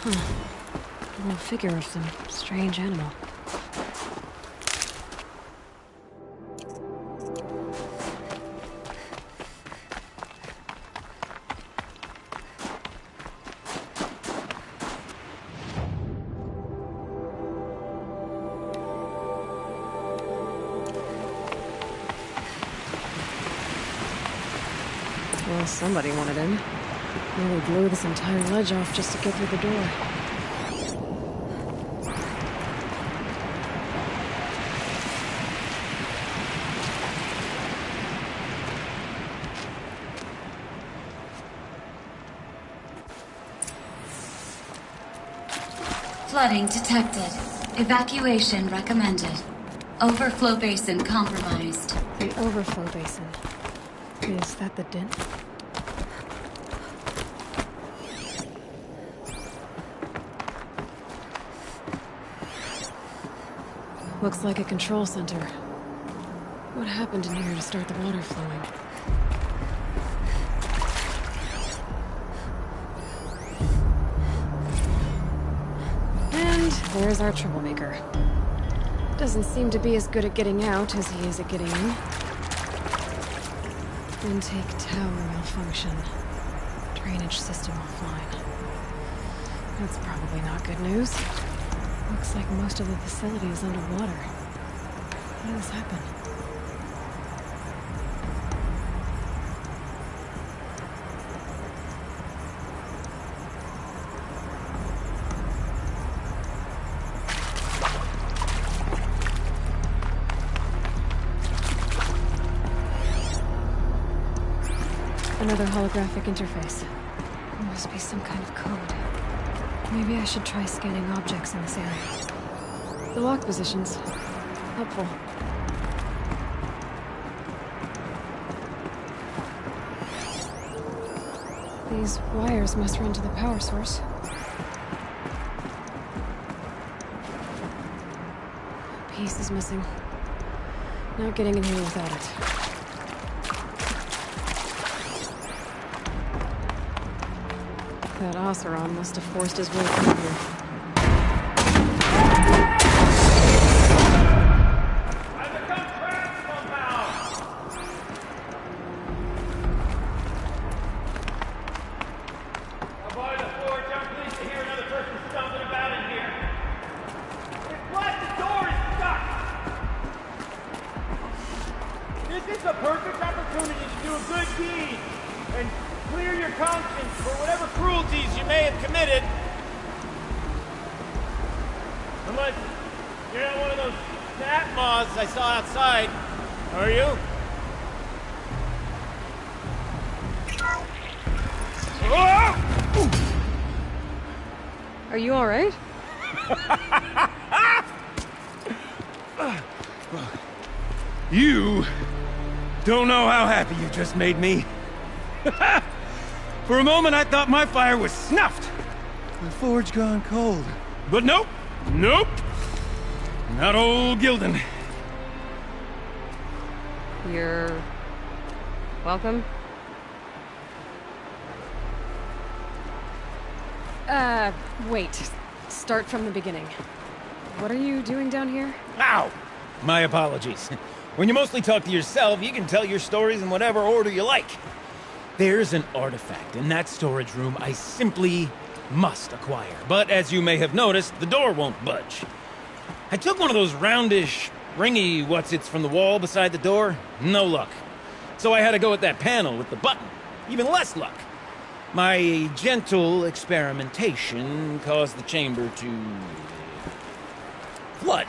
Huh. A little figure of some strange animal. Well, somebody wanted in. Nearly blew this entire ledge off just to get through the door. flooding detected. Evacuation recommended. Overflow basin compromised. The overflow basin. Is that the din? Looks like a control center. What happened in here to start the water flowing? And there's our troublemaker. Doesn't seem to be as good at getting out as he is at getting in. Intake tower malfunction. Drainage system offline. That's probably not good news. Looks like most of the facility is underwater. How did this happen? Another holographic interface. There must be some kind of code. Maybe I should try scanning objects in this area. The lock positions. Helpful. These wires must run to the power source. A piece is missing. Not getting in here without it. That Oseron must have forced his way through here. Are you alright? You don't know how happy you just made me. For a moment, I thought my fire was snuffed. The forge gone cold. But nope. Nope. Not old Gildan. You're... welcome? Wait. Start from the beginning. What are you doing down here? Ow! My apologies. When you mostly talk to yourself, you can tell your stories in whatever order you like. There's an artifact in that storage room I simply must acquire. But as you may have noticed, the door won't budge. I took one of those roundish, ringy what's-its from the wall beside the door. No luck. So I had to go with that panel with the button. Even less luck. My gentle experimentation caused the chamber to... flood.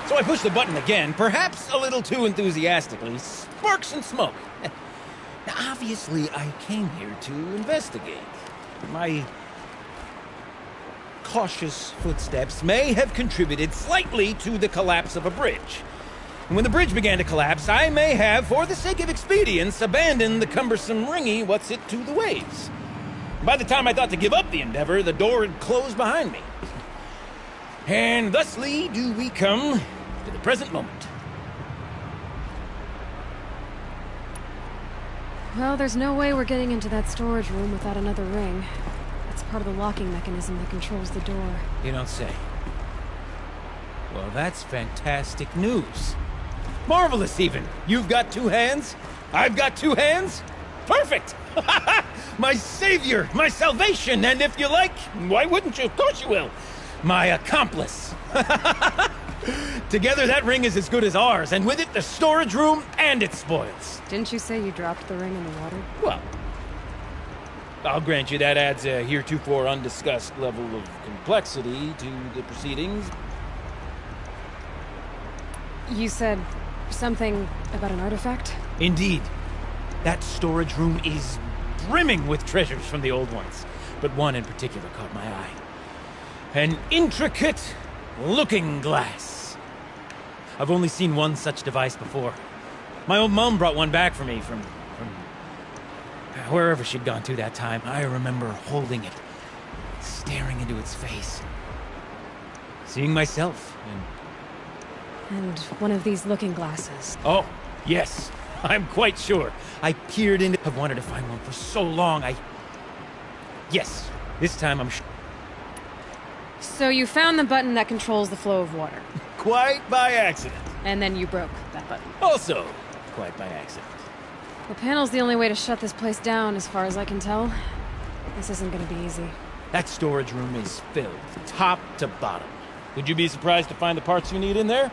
So I pushed the button again, perhaps a little too enthusiastically. Sparks and smoke. Now, obviously, I came here to investigate. My cautious footsteps may have contributed slightly to the collapse of a bridge. And when the bridge began to collapse, I may have, for the sake of expedience, abandoned the cumbersome ringy what's-it to the waves. By the time I thought to give up the endeavor, the door had closed behind me. And thusly do we come to the present moment. Well, there's no way we're getting into that storage room without another ring. It's part of the locking mechanism that controls the door. You don't say. Well, that's fantastic news. Marvelous, even. You've got two hands. I've got two hands. Perfect! My savior, my salvation, and if you like, why wouldn't you? Of course you will. My accomplice. Together, that ring is as good as ours, and with it, the storage room and its spoils. Didn't you say you dropped the ring in the water? Well, I'll grant you that adds a heretofore undiscussed level of complexity to the proceedings. You said something about an artifact? Indeed. That storage room is brimming with treasures from the old ones, but one in particular caught my eye. An intricate looking glass. I've only seen one such device before. My old mom brought one back for me from wherever she'd gone to that time. I remember holding it, staring into its face, seeing myself And one of these looking glasses. Oh, yes, I'm quite sure. I peered into... I've wanted to find one for so long, Yes, this time I'm sure. So you found the button that controls the flow of water. Quite by accident. And then you broke that button. Also, quite by accident. The panel's the only way to shut this place down, as far as I can tell. This isn't gonna be easy. That storage room is filled, top to bottom. Would you be surprised to find the parts you need in there?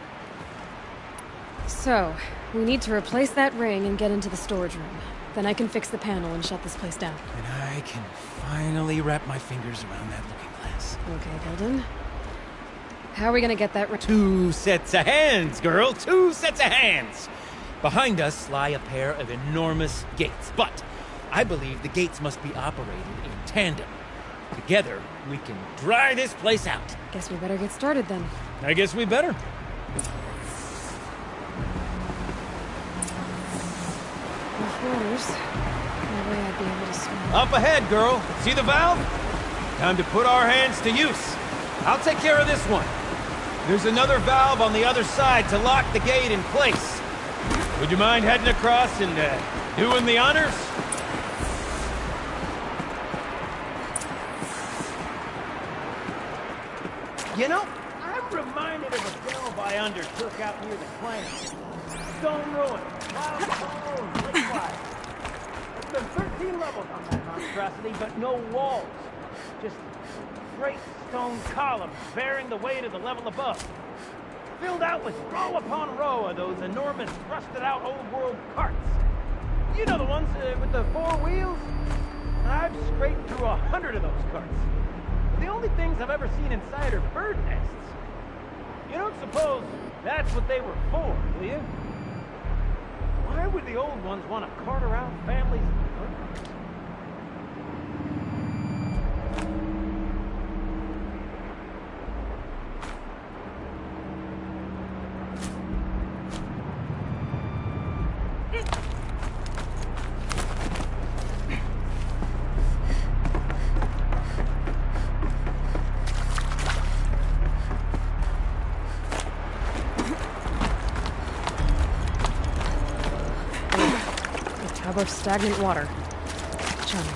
So, we need to replace that ring and get into the storage room. Then I can fix the panel and shut this place down. And I can finally wrap my fingers around that looking glass. Okay, Golden. How are we gonna get that ring? 2 sets of hands, girl! 2 sets of hands! Behind us lie a pair of enormous gates, but I believe the gates must be operated in tandem. Together, we can dry this place out. Guess we better get started then. I guess we better. Floors. No way I'd be able to swim. Up ahead, girl. See the valve? Time to put our hands to use. I'll take care of this one. There's another valve on the other side to lock the gate in place. Would you mind heading across and doing the honors? You know, I'm reminded of a delve I undertook out near the claim. Stone ruin, wild stone, brickfire. There's 13 levels on that monstrosity, but no walls. Just great stone columns bearing the weight of the level above. Filled out with row upon row of those enormous rusted-out old-world carts. You know the ones with the 4 wheels? I've scraped through 100 of those carts. The only things I've ever seen inside are bird nests. You don't suppose that's what they were for, do you? Why would the old ones want to cart around families of birds? Of stagnant water. Charming.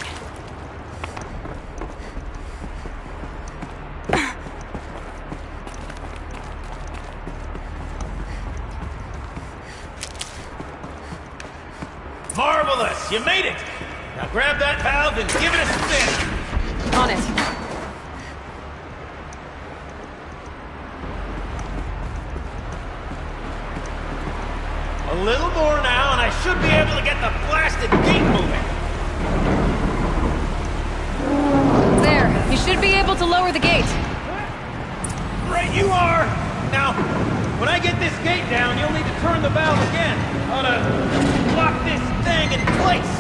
Marvelous! You made it! Now grab that valve and give it a spin! On it. A little more now, and I should be able to get the blasted gate moving. There. You should be able to lower the gate. Right you are! Now, when I get this gate down, you'll need to turn the valve again. Ought to lock this thing in place.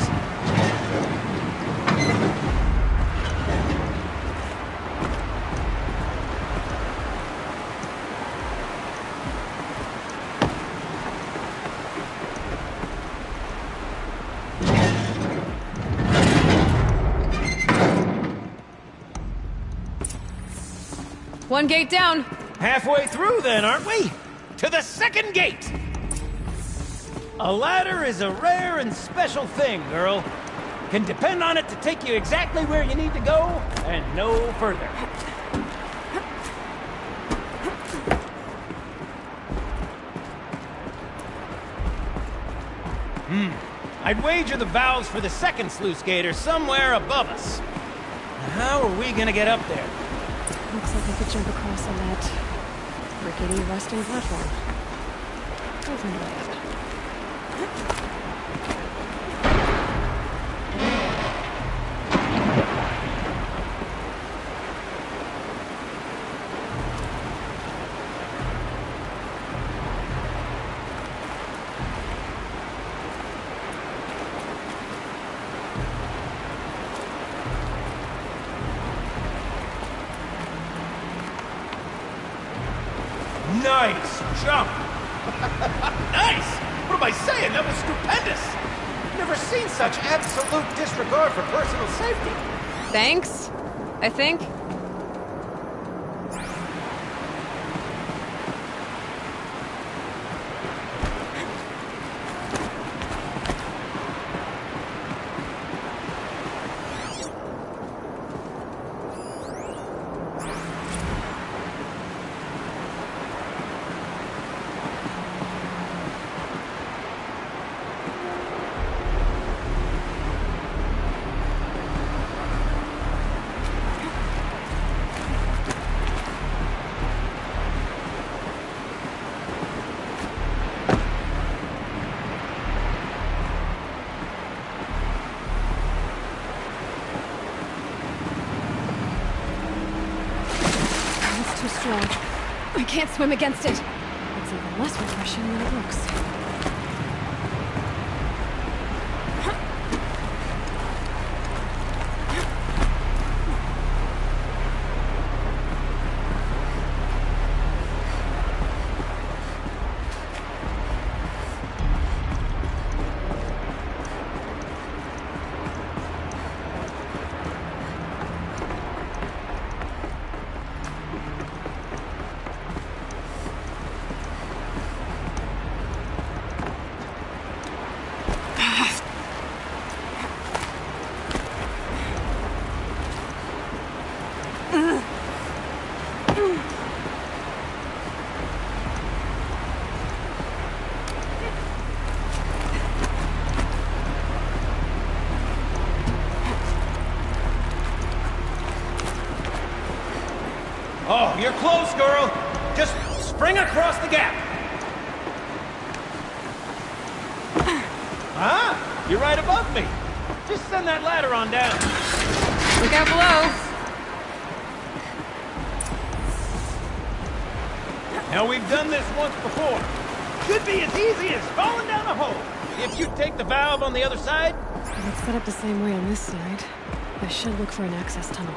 One gate down. Halfway through then, aren't we? To the second gate! A ladder is a rare and special thing, girl. Can depend on it to take you exactly where you need to go, and no further. I'd wager the valves for the second sluice gate are somewhere above us. How are we gonna get up there? Looks like I could jump across on that rickety rusting platform. I'll find a way out. Nice jump! Nice! What am I saying? That was stupendous! Never seen such absolute disregard for personal safety. Thanks, I think. Too strong. I can't swim against it. It's even less refreshing than it looks. Oh, you're close, girl. Just spring across the gap. Ah, you're right above me. Just send that ladder on down. Look out below. Now, we've done this once before. Should be as easy as falling down a hole. If you take the valve on the other side. It's set up the same way on this side. I should look for an access tunnel.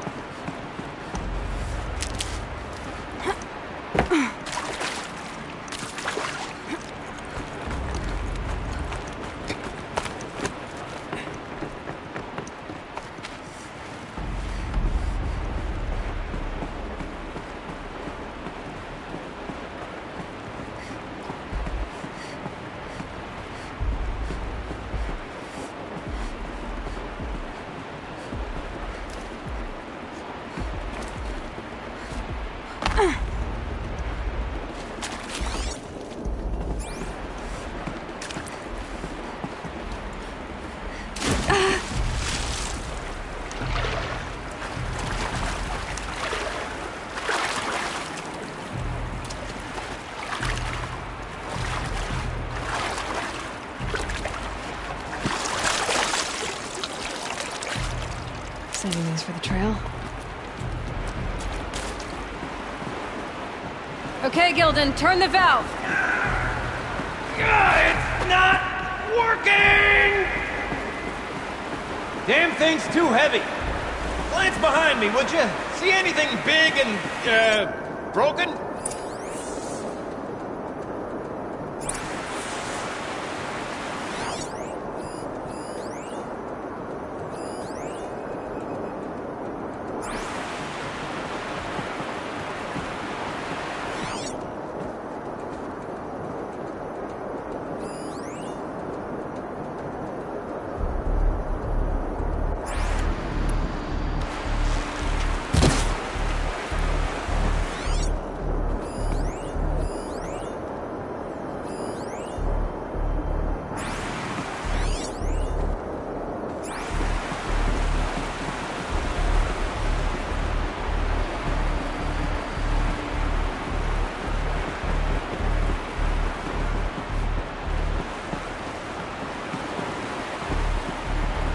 Saving these for the trail. Okay, Gildan, turn the valve. It's not working! Damn thing's too heavy. Glance behind me, would you? See anything big and, broken?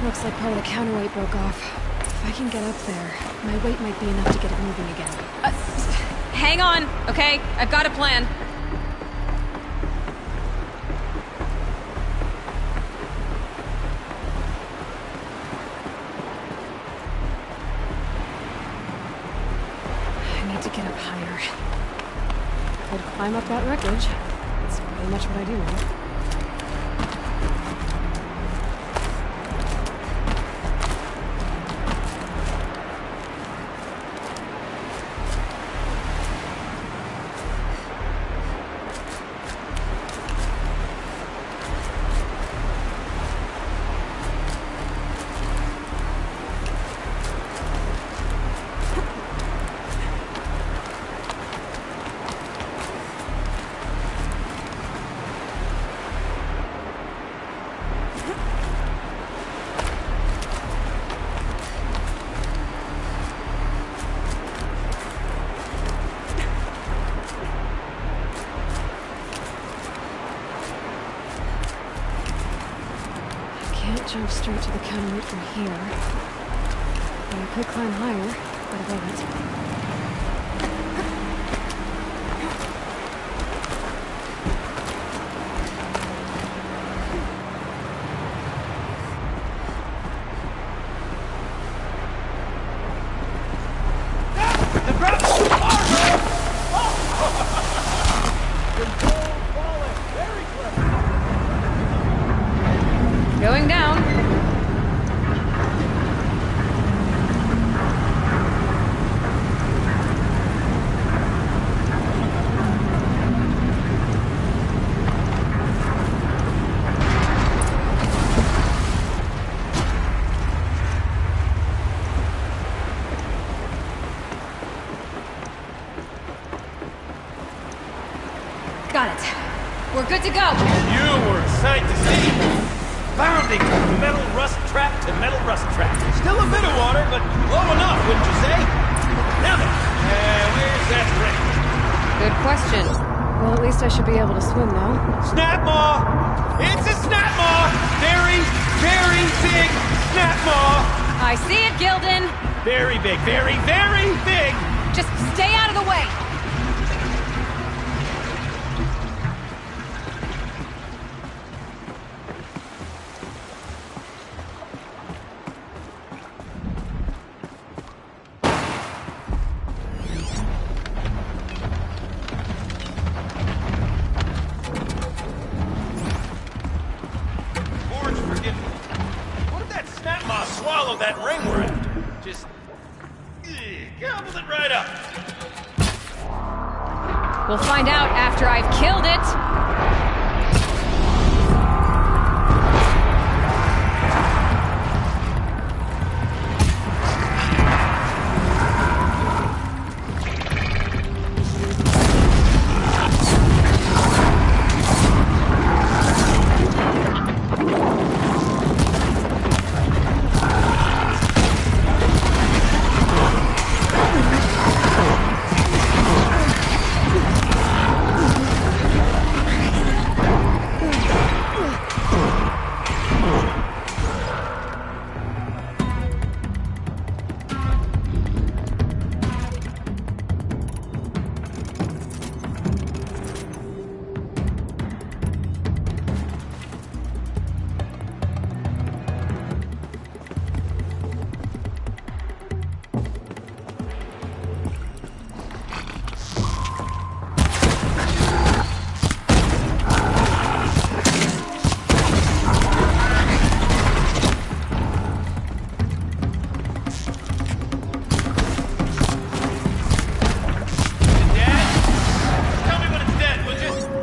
Looks like part of the counterweight broke off. If I can get up there, my weight might be enough to get it moving again. Hang on, okay? I've got a plan. I need to get up higher. Hold climb up that wreckage. That's pretty much what I do now. Jump straight to the counter route from here. And I could climb higher, but above it. Going down. Got it. We're good to go. You were a sight to see. Bounding from metal rust trap to metal rust trap. Still a bit of water, but low enough, wouldn't you say? Now then, where's that ring? Good question. Well, at least I should be able to swim, though. Snap maw! It's a snap maw! Very, very big snap maw! I see it, Gildan. Very big, very, very big! Just stay out of the way! Swallow that ring we're after. Just gobbled it right up. We'll find out after I've killed it.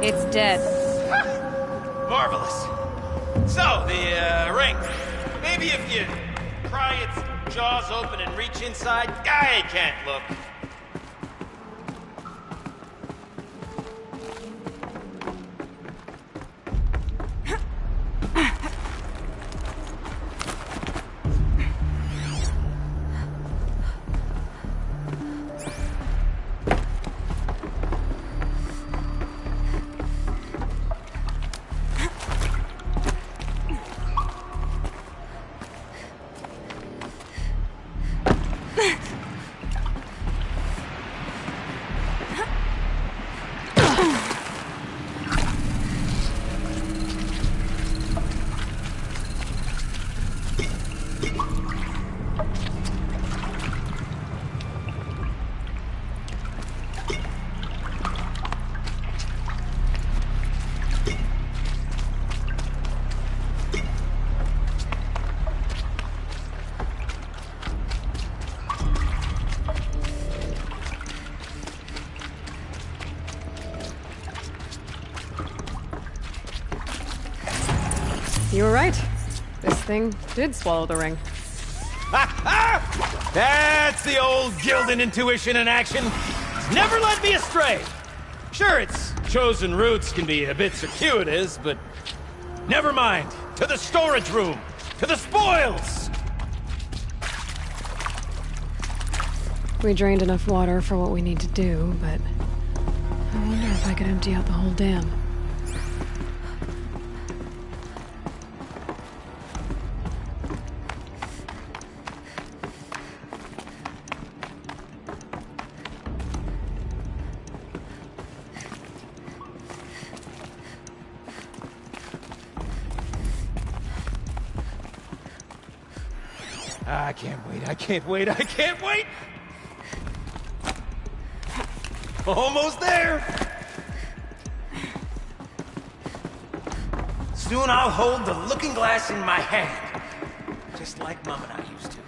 It's dead. Marvelous. So, the ring. Maybe if you pry its jaws open and reach inside, I can't look. You were right. This thing did swallow the ring. That's the old Gildan intuition in action. It's never led me astray. Sure, its chosen routes can be a bit circuitous, but never mind. To the storage room! To the spoils! We drained enough water for what we need to do, but I wonder if I could empty out the whole dam. I can't wait, I can't wait, I can't wait! Almost there! Soon I'll hold the looking glass in my hand. Just like Mom and I used to.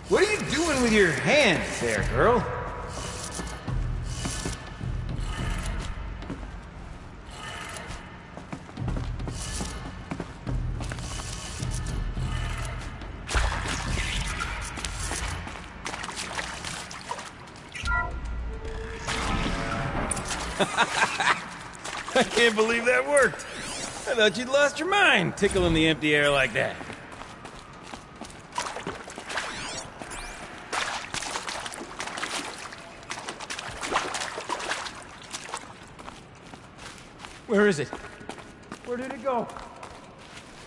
What are you doing with your hands there, girl? I can't believe that worked. I thought you'd lost your mind, tickling the empty air like that. Where is it? Where did it go?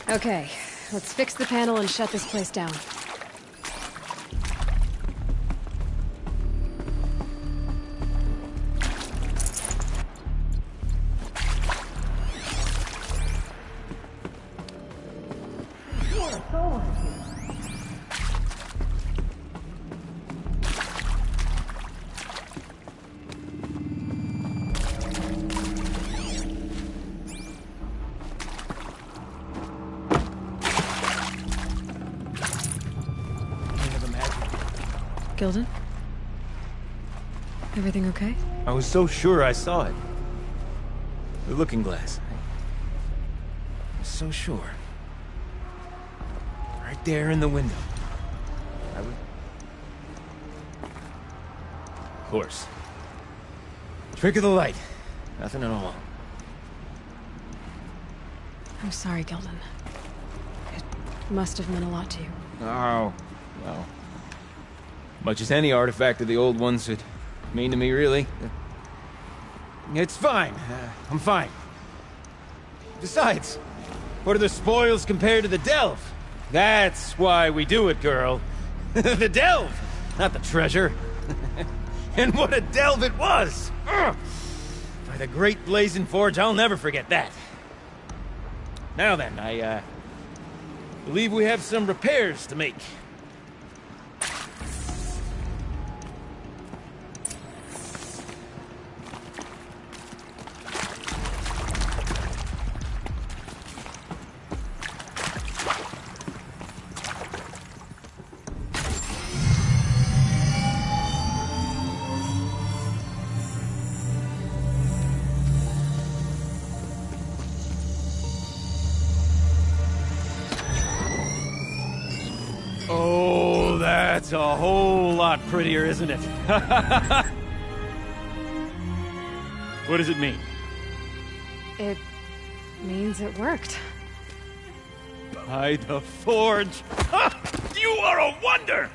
Okay, let's fix the panel and shut this place down. Gildan? Everything okay? I was so sure I saw it. The looking glass. I was so sure. Right there in the window. I would... Of course. Trick of the light. Nothing at all. I'm sorry, Gildan. It must have meant a lot to you. Oh, well. Much as any artifact of the old ones would mean to me, really. It's fine. I'm fine. Besides, what are the spoils compared to the delve? That's why we do it, girl. The delve, not the treasure. And what a delve it was! Ugh. By the great blazing forge, I'll never forget that. Now then, I believe we have some repairs to make. Oh, that's a whole lot prettier, isn't it? What does it mean? It means it worked. By the forge! You are a wonder!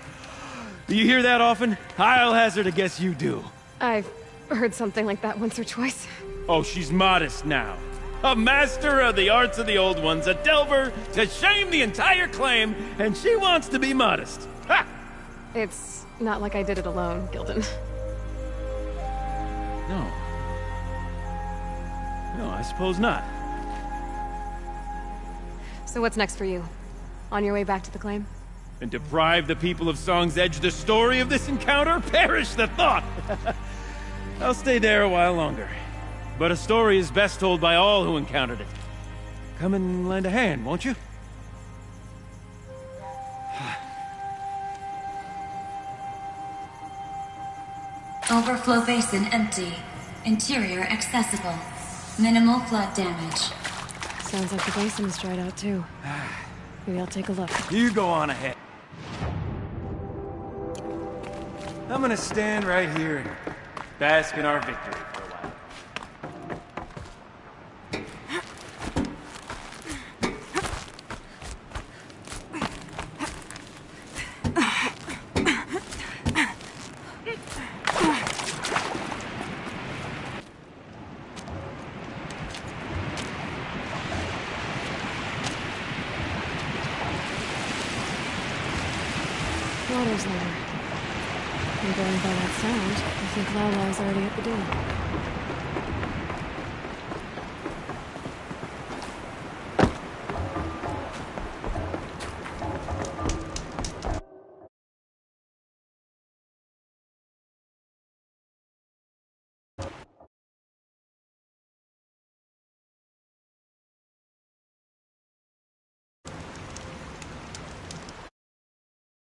Do you hear that often? I'll hazard a guess you do. I've heard something like that once or twice. Oh, she's modest now. A master of the arts of the old ones, a delver to shame the entire claim, and she wants to be modest. Ha! It's not like I did it alone, Gildan. No. No, I suppose not. So what's next for you? On your way back to the claim? And deprive the people of Song's Edge the story of this encounter? Perish the thought! I'll stay there a while longer. But a story is best told by all who encountered it. Come and lend a hand, won't you? Overflow basin empty. Interior accessible. Minimal flood damage. Sounds like the basin is dried out too. Maybe I'll take a look. You go on ahead. I'm gonna stand right here and bask in our victory for a while. Water's lower. And going by that sound, I think Lala's already at the door.